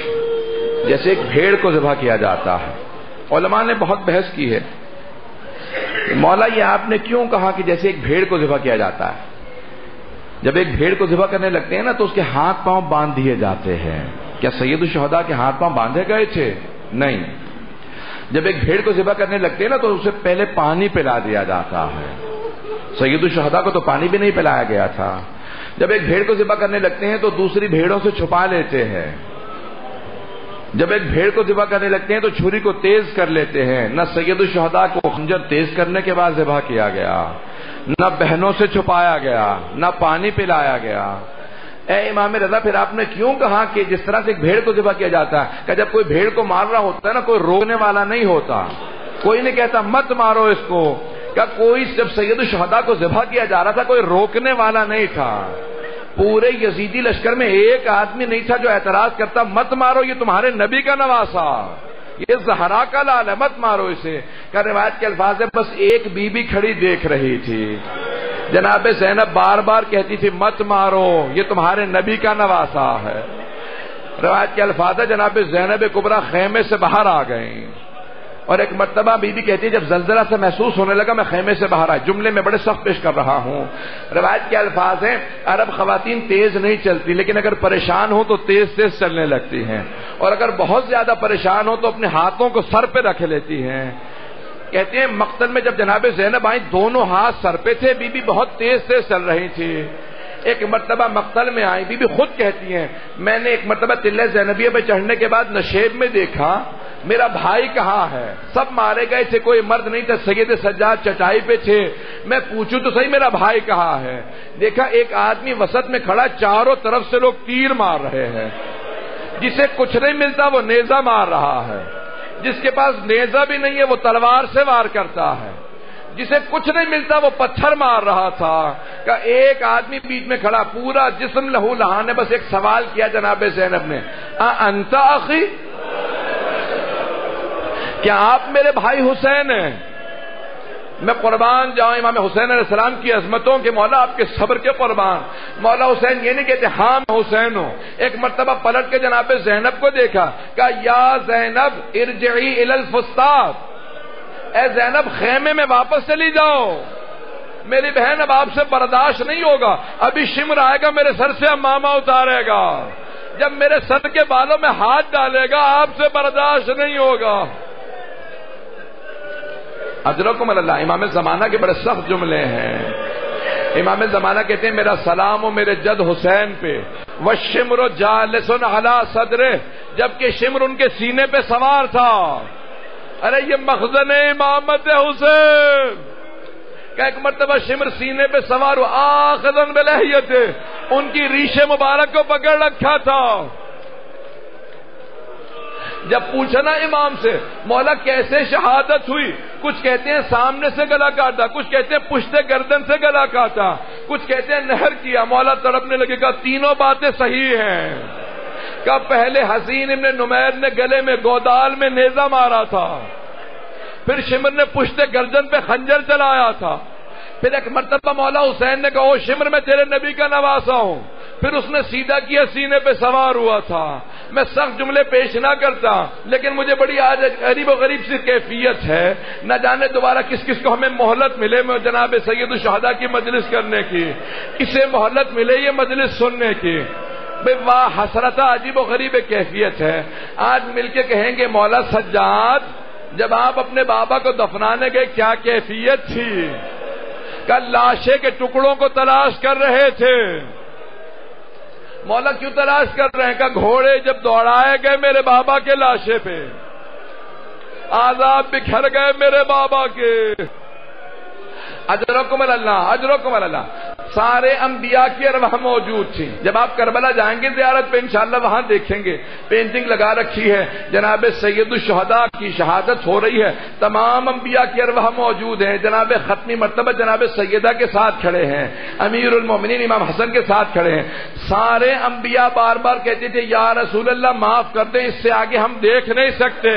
جیسے ایک بھیڑ کو ذبح کیا جاتا ہے. علماء نے بہت بحث کی ہے مولا یہ آپ نے کیوں کہا کہ جیسے ایک بھیڑ کو ذبح کیا جاتا ہے؟ جب ایک بھیڑ کو ذبح کرنے لگتے ہیں نا تو اس کے ہاتھ پاؤں باندھ دیے جاتے ہیں. کیا سید الشہداء کے ہاتھ پاؤں باندھے گئے تھے؟ نہیں. جب ایک بھیڑ کو ذبح کرنے لگتے ہیں نا تو اسے پہلے پانی پلا دیا جاتا ہے. سید الشہداء کو تو پانی بھی نہیں پلایا گیا تھا. جب ایک بھیڑ کو ذبح کرنے لگتے ہیں تو دوسری بھیڑوں سے چھپا لیتے ہیں. جب ایک بھیڑ کو ذبح کرنے لگتے ہیں تو چھری کو تیز کر لیتے ہیں. نہ سید الشہداء کو خنجر تیز کرنے کے بعد ذبح کیا گیا، نہ بہنوں سے چھپایا گیا، نہ پانی پلایا گیا. اے امام رضا پھر آپ نے کیوں کہا کہ جس طرح سے ایک بھیڑ کو ذبح کیا جاتا ہے؟ کہ جب کوئی بھیڑ کو مار رہا ہوتا ہے نا کوئی روکنے والا نہیں ہوتا، کوئی نہیں کہتا مت مارو اس کو. کیا کوئی جب سید الشہداء کو ذبح کیا جا رہا تھا کوئی روکنے والا نہیں تھا. پورے یزیدی لشکر میں ایک آدمی نہیں تھا جو اعتراض کرتا مت مارو یہ تمہارے نبی کا نواسا، یہ زہرا کا لال ہے، مت مارو اسے. کہ روایت کے الفاظ ہے بس ایک بی بی کھڑی دیکھ رہی تھی. جناب زینب بار بار کہتی تھی مت مارو یہ تمہارے نبی کا نواسا ہے. روایت کے الفاظ ہے جناب زینب کبریٰ خیمے سے باہر آ گئیں اور ایک مرتبہ بی بی کہتی ہے جب زلزلہ سے محسوس ہونے لگا میں خیمے سے باہر آئی. جملے میں بڑے سخت پیش کر رہا ہوں. روایت کے الفاظ ہیں عرب خواتین تیز نہیں چلتی لیکن اگر پریشان ہو تو تیز تیز چلنے لگتی ہیں، اور اگر بہت زیادہ پریشان ہو تو اپنے ہاتھوں کو سر پہ رکھ لیتی ہیں. کہتے ہیں مقتل میں جب جناب زینب آئیں دونوں ہاتھ سر پہ تھے، بی بی بہت تیز تیز چل رہی تھی. ایک مرتبہ مقتل میں آئی، بی بی خود کہتی ہیں میں نے ایک مرتبہ تلے زینبیہ پہ چڑھنے کے بعد نشیب میں دیکھا میرا بھائی کہاں ہے؟ سب مارے گئے تھے، کوئی مرد نہیں تھا. سید سجاد چٹائی پہ تھے. میں پوچھوں تو صحیح میرا بھائی کہاں ہے؟ دیکھا ایک آدمی وسط میں کھڑا، چاروں طرف سے لوگ تیر مار رہے ہیں. جسے کچھ نہیں ملتا وہ نیزہ مار رہا ہے، جس کے پاس نیزہ بھی نہیں ہے وہ تلوار سے وار کرتا ہے، جسے کچھ نہیں ملتا وہ پتھر مار رہا تھا. کہ ایک آدمی بیچ میں کھڑا، پورا جسم لہو لہان ہے. بس ایک سوال کیا جناب زینب نے انت اخی، کیا آپ میرے بھائی حسین ہیں؟ میں قربان جاؤں امام حسین علیہ السلام کی عظمتوں کے، مولا آپ کے صبر کے قربان. مولا حسین یہ نہیں کہتے ہاں میں حسین ہوں. ایک مرتبہ پلٹ کے جناب زینب کو دیکھا، کہا یا زینب ارجعی الی الفسطاط، اے زینب خیمے میں واپس چلی جاؤ. میری بہن اب آپ سے برداشت نہیں ہوگا، ابھی شمر آئے گا میرے سر سے امامہ اتارے گا، جب میرے سر کے بالوں میں ہاتھ ڈالے گا آپ سے برداشت نہیں ہوگا۔ اجرکم اللہ۔ امام زمانہ کے بڑے سخت جملے ہیں۔ امام زمانہ کہتے ہیں میرا سلام ہو میرے جد حسین پہ، والشمر جالس علی صدرہ، جبکہ شمر ان کے سینے پہ سوار تھا۔ ارے یہ مخزن امامت حسین کہ ایک مرتبہ شمر سینے پہ سوار ہو، آخذن بلحیت، ان کی ریش مبارک کو پکڑ رکھا تھا۔ جب پوچھا نا امام سے مولا کیسے شہادت ہوئی، کچھ کہتے ہیں سامنے سے گلا کاٹا، کچھ کہتے ہیں پشت گردن سے گلا کاٹا، کچھ کہتے ہیں نہر کیا۔ مولا تڑپنے لگے، کہا تینوں باتیں صحیح ہیں۔ کہ پہلے حسین ابن نمیر نے گلے میں گودال میں نیزہ مارا تھا، پھر شمر نے پشت گردن پہ خنجر چلایا تھا، پھر ایک مرتبہ مولا حسین نے کہا او شمر میں تیرے نبی کا نواسا ہوں، پھر اس نے سیدھا کیا سینے پہ سوار ہوا تھا۔ میں سخت جملے پیش نہ کرتا، لیکن مجھے بڑی آج غریب و غریب سی کیفیت ہے، نہ جانے دوبارہ کس کس کو ہمیں مہلت ملے میں جناب سید الشہداء کی مجلس کرنے کی، کسے مہلت ملے یہ مجلس سننے کی۔ بے واہ حسرتہ عجیب و غریب کیفیت ہے۔ آج مل کے کہیں گے مولا سجاد جب آپ اپنے بابا کو دفنانے گئے کیا کیفیت تھی، کل لاشے کے ٹکڑوں کو تلاش کر رہے تھے۔ مولا کیوں تلاش کر رہے ہیں؟ کہ گھوڑے جب دوڑائے گئے میرے بابا کے لاشے پہ، آزاد بکھر گئے میرے بابا کے۔ اجرکم اللہ، اجرکم اللہ۔ سارے انبیاء کی ارواح موجود تھی۔ جب آپ کربلا جائیں گے زیارت پہ انشاءاللہ وہاں دیکھیں گے پینٹنگ لگا رکھی ہے، جناب سید الشہداء کی شہادت ہو رہی ہے، تمام انبیاء کی ارواح موجود ہیں۔ جناب ختمی مرتبہ جناب سیدہ کے ساتھ کھڑے ہیں، امیر المومنین امام حسن کے ساتھ کھڑے ہیں۔ سارے انبیاء بار بار کہتے تھے یا رسول اللہ معاف کر دیں، اس سے آگے ہم دیکھ نہیں سکتے۔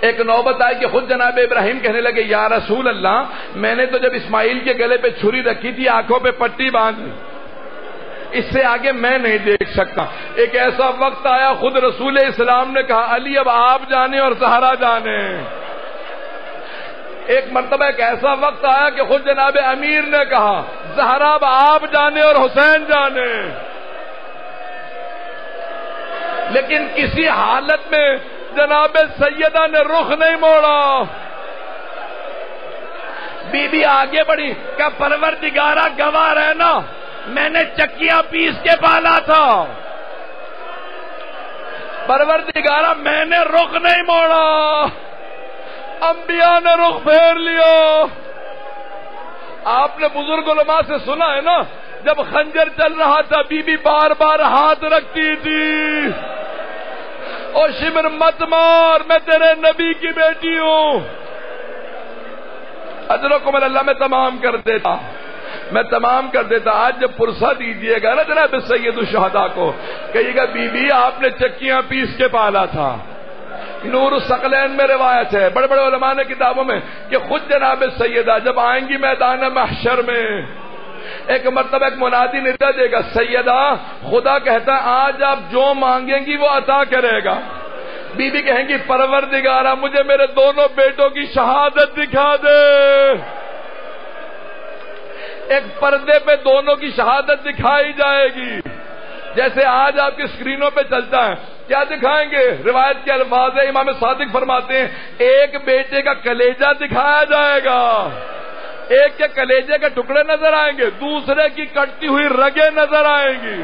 ایک نوبت آئی کہ خود جناب ابراہیم کہنے لگے یا رسول اللہ میں نے تو جب اسماعیل کے گلے پہ چھری رکھی تھی آنکھوں پہ پٹی باندھ لی، اس سے آگے میں نہیں دیکھ سکتا۔ ایک ایسا وقت آیا خود رسول اسلام نے کہا علی اب آپ جانے اور زہرا جانے۔ ایک مرتبہ ایک ایسا وقت آیا کہ خود جناب امیر نے کہا زہرا اب آپ جانے اور حسین جانے۔ لیکن کسی حالت میں جناب سیدہ نے رخ نہیں موڑا۔ بی بی آگے بڑھی کہ پروردگارہ گواہ رہنا میں نے چکیاں پیس کے پالا تھا، پروردگارہ میں نے رخ نہیں موڑا، انبیاء نے رخ پھیر لیا۔ آپ نے بزرگ علماء سے سنا ہے نا جب خنجر چل رہا تھا بی بی بار بار ہاتھ رکھتی تھی، او شمر مت مار میں تیرے نبی کی بیٹی ہوں۔ اجرکم اللہ۔ میں تمام کر دیتا آج جب پرسہ دیجئے گا نا جناب سید الشہداء کو کہیے گا بی بی آپ نے چکیاں پیس کے پالا تھا۔ نور الثقلین میں روایت ہے بڑے بڑے علماء نے کتابوں میں کہ خود جناب سیدہ جب آئیں گی میدان محشر میں ایک مرتبہ ایک منادی ندا دے گا سیدہ خدا کہتا ہے آج آپ جو مانگیں گی وہ عطا کرے گا۔ بی بی کہیں گی پروردگارہ مجھے میرے دونوں بیٹوں کی شہادت دکھا دے۔ ایک پردے پہ دونوں کی شہادت دکھائی جائے گی جیسے آج آپ کی اسکرینوں پہ چلتا ہے۔ کیا دکھائیں گے؟ روایت کے الفاظ ہے امام صادق فرماتے ہیں ایک بیٹے کا کلیجہ دکھایا جائے گا، ایک کے کلیجے کے ٹکڑے نظر آئیں گے، دوسرے کی کٹتی ہوئی رگیں نظر آئیں گی۔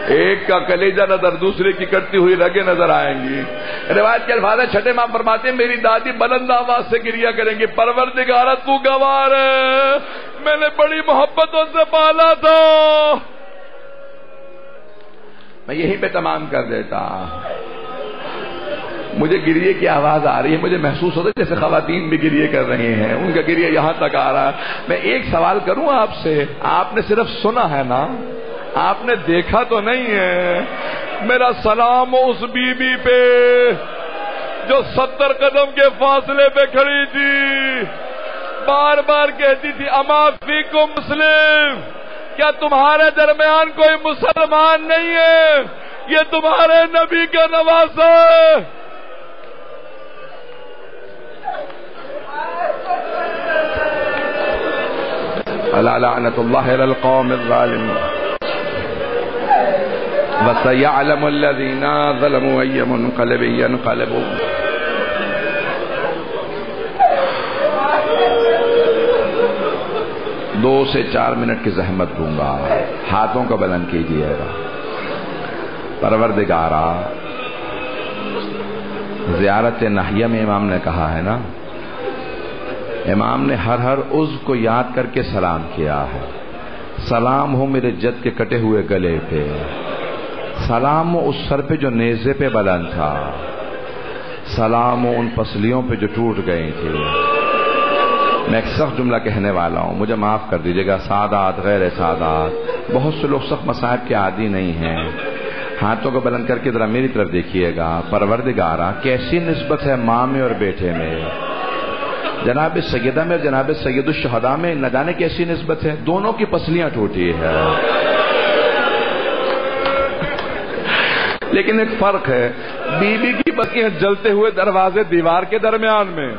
ایک کا کلیجہ نظر دوسرے کی کٹتی ہوئی رگیں نظر آئیں گی۔ روایت کے الفاظ ہے چھٹے امام فرماتے ہیں میری دادی بلند آواز سے گریا کریں گی پروردگارہ تو گوار ہے میں نے بڑی محبتوں سے پالا تھا۔ میں یہیں پہ تمام کر دیتا۔ مجھے گریے کی آواز آ رہی ہے، مجھے محسوس ہوتا ہے جیسے خواتین بھی گریے کر رہی ہیں، ان کا گریہ یہاں تک آ رہا ہے۔ میں ایک سوال کروں آپ سے، آپ نے صرف سنا ہے نا، آپ نے دیکھا تو نہیں ہے؟ میرا سلام ہو اس بی بی پہ جو 70 قدم کے فاصلے پہ کھڑی تھی، بار بار کہتی تھی اما فیکم مسلم، کیا تمہارے درمیان کوئی مسلمان نہیں ہے؟ یہ تمہارے نبی کا نواسا ہے۔ ألا لعنة الله على القوم الظالمين وسيعلم الذين ظلموا أي منقلب ينقلبون. 2 سے 4 منٹ کی زحمت دوں گا، ہاتھوں کو بلند کیجیے گا. پروردگارا، زیارت ناحیہ میں امام نے کہا ہے نا، امام نے ہر عضو کو یاد کر کے سلام کیا ہے. سلام ہو میرے جد کے کٹے ہوئے گلے پہ، سلام ہو اس سر پہ جو نیزے پہ بلند تھا، سلام ہو ان پسلیوں پہ جو ٹوٹ گئی تھی. میں ایک سخت جملہ کہنے والا ہوں، مجھے معاف کر دیجیے گا. سادات غیر سادات، بہت سے لوگ سخت مصائب کے عادی نہیں ہیں. ہاتھوں کو بلند کر کے ذرا میری طرف دیکھیے گا. پروردگارا، کیسی نسبت ہے ماں میں اور بیٹے میں؟ جناب سیدہ میں اور جناب سید الشہداء میں نہ جانے کیسی نسبت ہے. دونوں کی پسلیاں ٹوٹی ہے، لیکن ایک فرق ہے، بی بی کی پسلیاں جلتے ہوئے دروازے دیوار کے درمیان میں،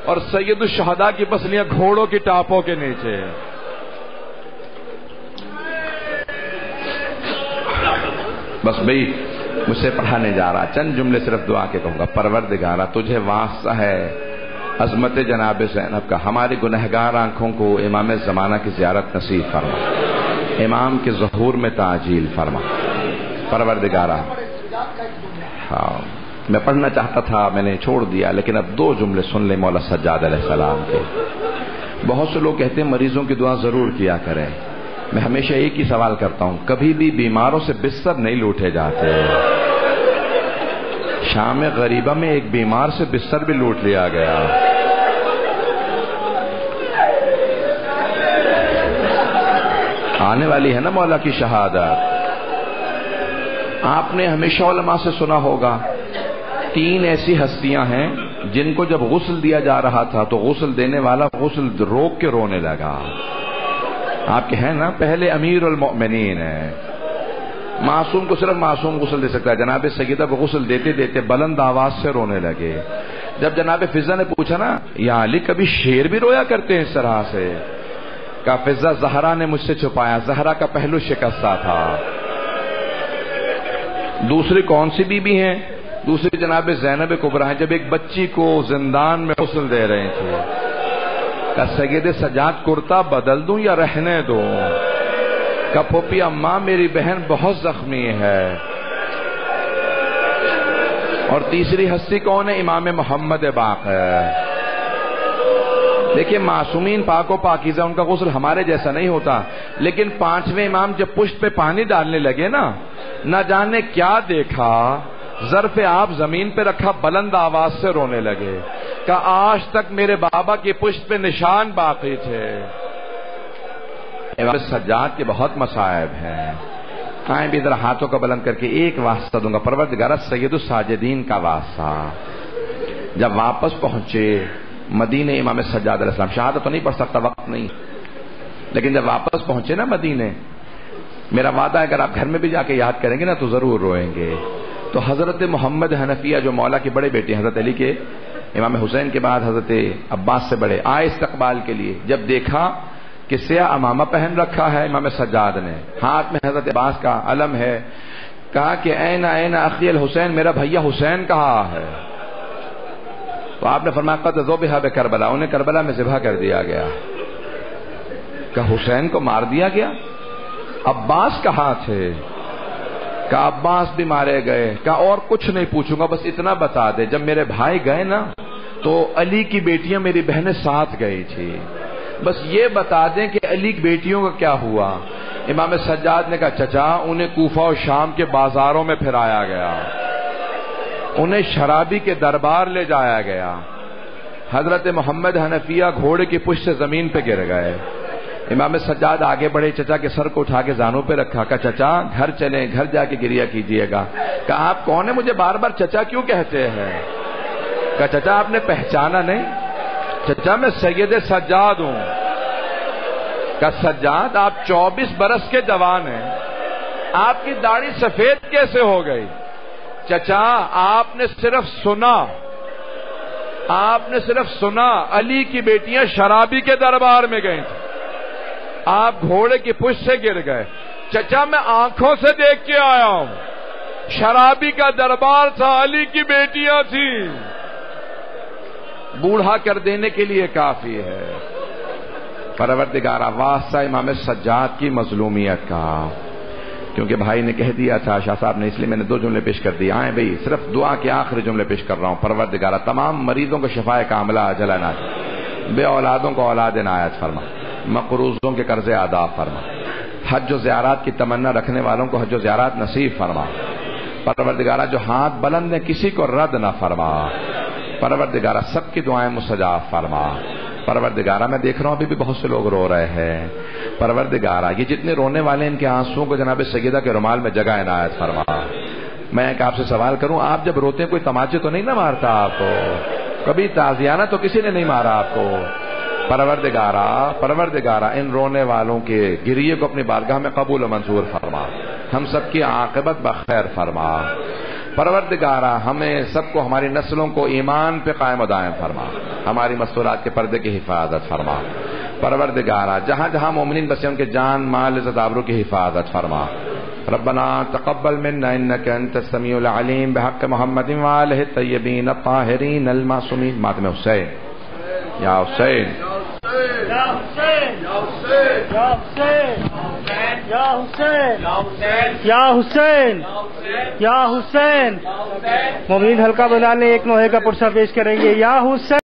اور سید الشہداء کی پسلیاں گھوڑوں کی ٹاپوں کے نیچے. بس بھئی مجھ سے پڑھا نہیں جا رہا، چند جملے صرف دعا کے کہوں گا. پروردگارا، تجھے واسطہ ہے عظمت جناب زینب کا، ہماری گنہگار آنکھوں کو امام زمانہ کی زیارت نصیب فرما، امام کے ظہور میں تعجیل فرما. پروردگارا، ہاں میں پڑھنا چاہتا تھا، میں نے چھوڑ دیا، لیکن اب 2 جملے سن لیں مولا سجاد علیہ السلام کے. بہت سے لوگ کہتے ہیں مریضوں کی دعا ضرور کیا کریں. میں ہمیشہ ایک ہی سوال کرتا ہوں، کبھی بھی بیماروں سے بستر نہیں لوٹے جاتے. شام غریبہ میں ایک بیمار سے بستر بھی لوٹ لیا گیا. آنے والی ہے نا مولا کی شہادت. آپ نے ہمیشہ علماء سے سنا ہوگا 3 ایسی ہستیاں ہیں جن کو جب غسل دیا جا رہا تھا تو غسل دینے والا غسل روک کے رونے لگا. آپ کے ہیں نا، پہلے امیر المؤمنین ہے، معصوم کو صرف معصوم غسل دے سکتا ہے. جناب سیدہ کو غسل دیتے دیتے بلند آواز سے رونے لگے. جب جناب فضہ نے پوچھا نا، یا علی کبھی شیر بھی رویا کرتے ہیں اس طرح سے؟ کہا فضہ، زہرا نے مجھ سے چھپایا، زہرا کا پہلو شکستہ تھا. دوسری کون سی بی بی ہیں؟ دوسری جناب زینب کبریٰ ہیں، جب ایک بچی کو زندان میں غسل دے رہے تھے. کہ سید سجاد کرتا بدل دوں یا رہنے دوں؟ کہ پھوپھی اماں میری بہن بہت زخمی ہے. اور تیسری ہستی کون ہے؟ امام محمد باقر. دیکھیے معصومین پاک و پاکیزہ، ان کا غسل ہمارے جیسا نہیں ہوتا، لیکن 5ویں امام جب پشت پہ پانی ڈالنے لگے نا، نہ جانے کیا دیکھا، ظرف آپ زمین پہ رکھا، بلند آواز سے رونے لگے کہ آج تک میرے بابا کی پشت پہ نشان باقی تھے. امام سجاد کے بہت مصائب ہیں. آئیں بھی ذرا ہاتھوں کا بلند کر کے ایک واسطہ دوں گا. پروردگارہ، سید الساجدین کا واسطہ. جب واپس پہنچے مدینے امام سجاد علیہ السلام، شہادت تو نہیں پڑھ سکتا، وقت نہیں، لیکن جب واپس پہنچے نا مدینے، میرا وعدہ ہے اگر آپ گھر میں بھی جا کے یاد کریں گے نا تو ضرور روئیں گے. تو حضرت محمد حنفیہ جو مولا کے بڑے بیٹے حضرت علی کے، امام حسین کے بعد حضرت عباس سے بڑے، آئے استقبال کے لیے. جب دیکھا کہ سیاہ امامہ پہن رکھا ہے امام سجاد نے، ہاتھ میں حضرت عباس کا علم ہے، کہا کہ این این اخی الحسین، میرا بھیا حسین کہاں ہے؟ تو آپ نے فرمایا قد ذبح بکربلا، انہیں کربلا میں ذبح کر دیا گیا. کہ حسین کو مار دیا گیا؟ عباس کہاں تھے؟ کہ عباس بھی مارے گئے. کہ اور کچھ نہیں پوچھوں گا، بس اتنا بتا دے جب میرے بھائی گئے نا تو علی کی بیٹیاں میری بہنیں ساتھ گئی تھی، بس یہ بتا دیں کہ علی کی بیٹیوں کا کیا ہوا. امام سجاد نے کہا چچا، انہیں کوفہ اور شام کے بازاروں میں پھرایا گیا، انہیں شرابی کے دربار لے جایا گیا. حضرت محمد حنفیہ گھوڑے کی پشت سے زمین پہ گر گئے. امام سجاد آگے بڑھے، چچا کے سر کو اٹھا کے زانوں پہ رکھا. کہ چچا گھر چلیں، گھر جا کے گریہ کیجئے گا. کہ آپ کون ہیں؟ مجھے بار بار چچا کیوں کہتے ہیں؟ کہ چچا آپ نے پہچانا نہیں؟ چچا میں سید سجاد ہوں. کہ سجاد آپ 24 برس کے جوان ہیں، آپ کی داڑھی سفید کیسے ہو گئی؟ چچا آپ نے صرف سنا علی کی بیٹیاں شرابی کے دربار میں گئی تھیں. آپ گھوڑے کی پشت سے گر گئے. چچا میں آنکھوں سے دیکھ کے آیا ہوں. شرابی کا دربار تھا, علی کی بیٹیاں تھیں. بوڑھا کر دینے کے لیے کافی ہے. پروردگارا واسطہ امام سجاد کی مظلومیت کا, کیونکہ بھائی نے کہہ دیا تھا, شاہ صاحب نے, اس لیے میں نے 2 جملے پیش کر دیے. آئیں بھئی, صرف دعا کے آخری جملے پیش کر رہا ہوں. پروردگارا تمام مریضوں کو شفائے کاملہ عاجل عنایت, بے اولادوں کو اولاد عنایت فرما, مقروضوں کے قرض ادا فرما, حج و زیارات کی تمنا رکھنے والوں کو حج و زیارات نصیب فرما. پروردگارا جو ہاتھ بلند ہے کسی کو رد نہ فرما. پروردگارا سب کی دعائیں مستجاب فرما. پروردگارا میں دیکھ رہا ہوں ابھی بھی بہت سے لوگ رو رہے ہیں. پروردگارا یہ جتنے رونے والے ان کے آنسوؤں کو جناب سیدہ کے رومال میں جگہ عنایت فرما. میں ایک آپ سے سوال کروں, آپ جب روتے ہیں کوئی تماچے تو نہیں نہ مارتا آپ کو؟ کبھی تازیانہ تو کسی نے نہیں مارا آپ کو؟ پروردگارا ان رونے والوں کے گریے کو اپنی بارگاہ میں قبول و منظور فرما. ہم سب کی عاقبت بخیر فرما. پروردگارا ہمیں سب کو, ہماری نسلوں کو ایمان پہ قائم و دائم فرما. ہماری مستورات کے پردے کی حفاظت فرما. پروردگارا جہاں جہاں مومنین بسے ان کے جان مال عزت آبرو کی حفاظت فرما. ربنا تقبل منا انك انت السميع العليم بحق محمد وآلہ الطیبین الطاہرین المعصومین. ماتم حسین یا حسین یا حسین یا حسین یا حسین یا حسین یا حسین. مومنین حلقہ بنا لیں, ایک نوحے کا پرچہ پیش کریں گے. یا حسین.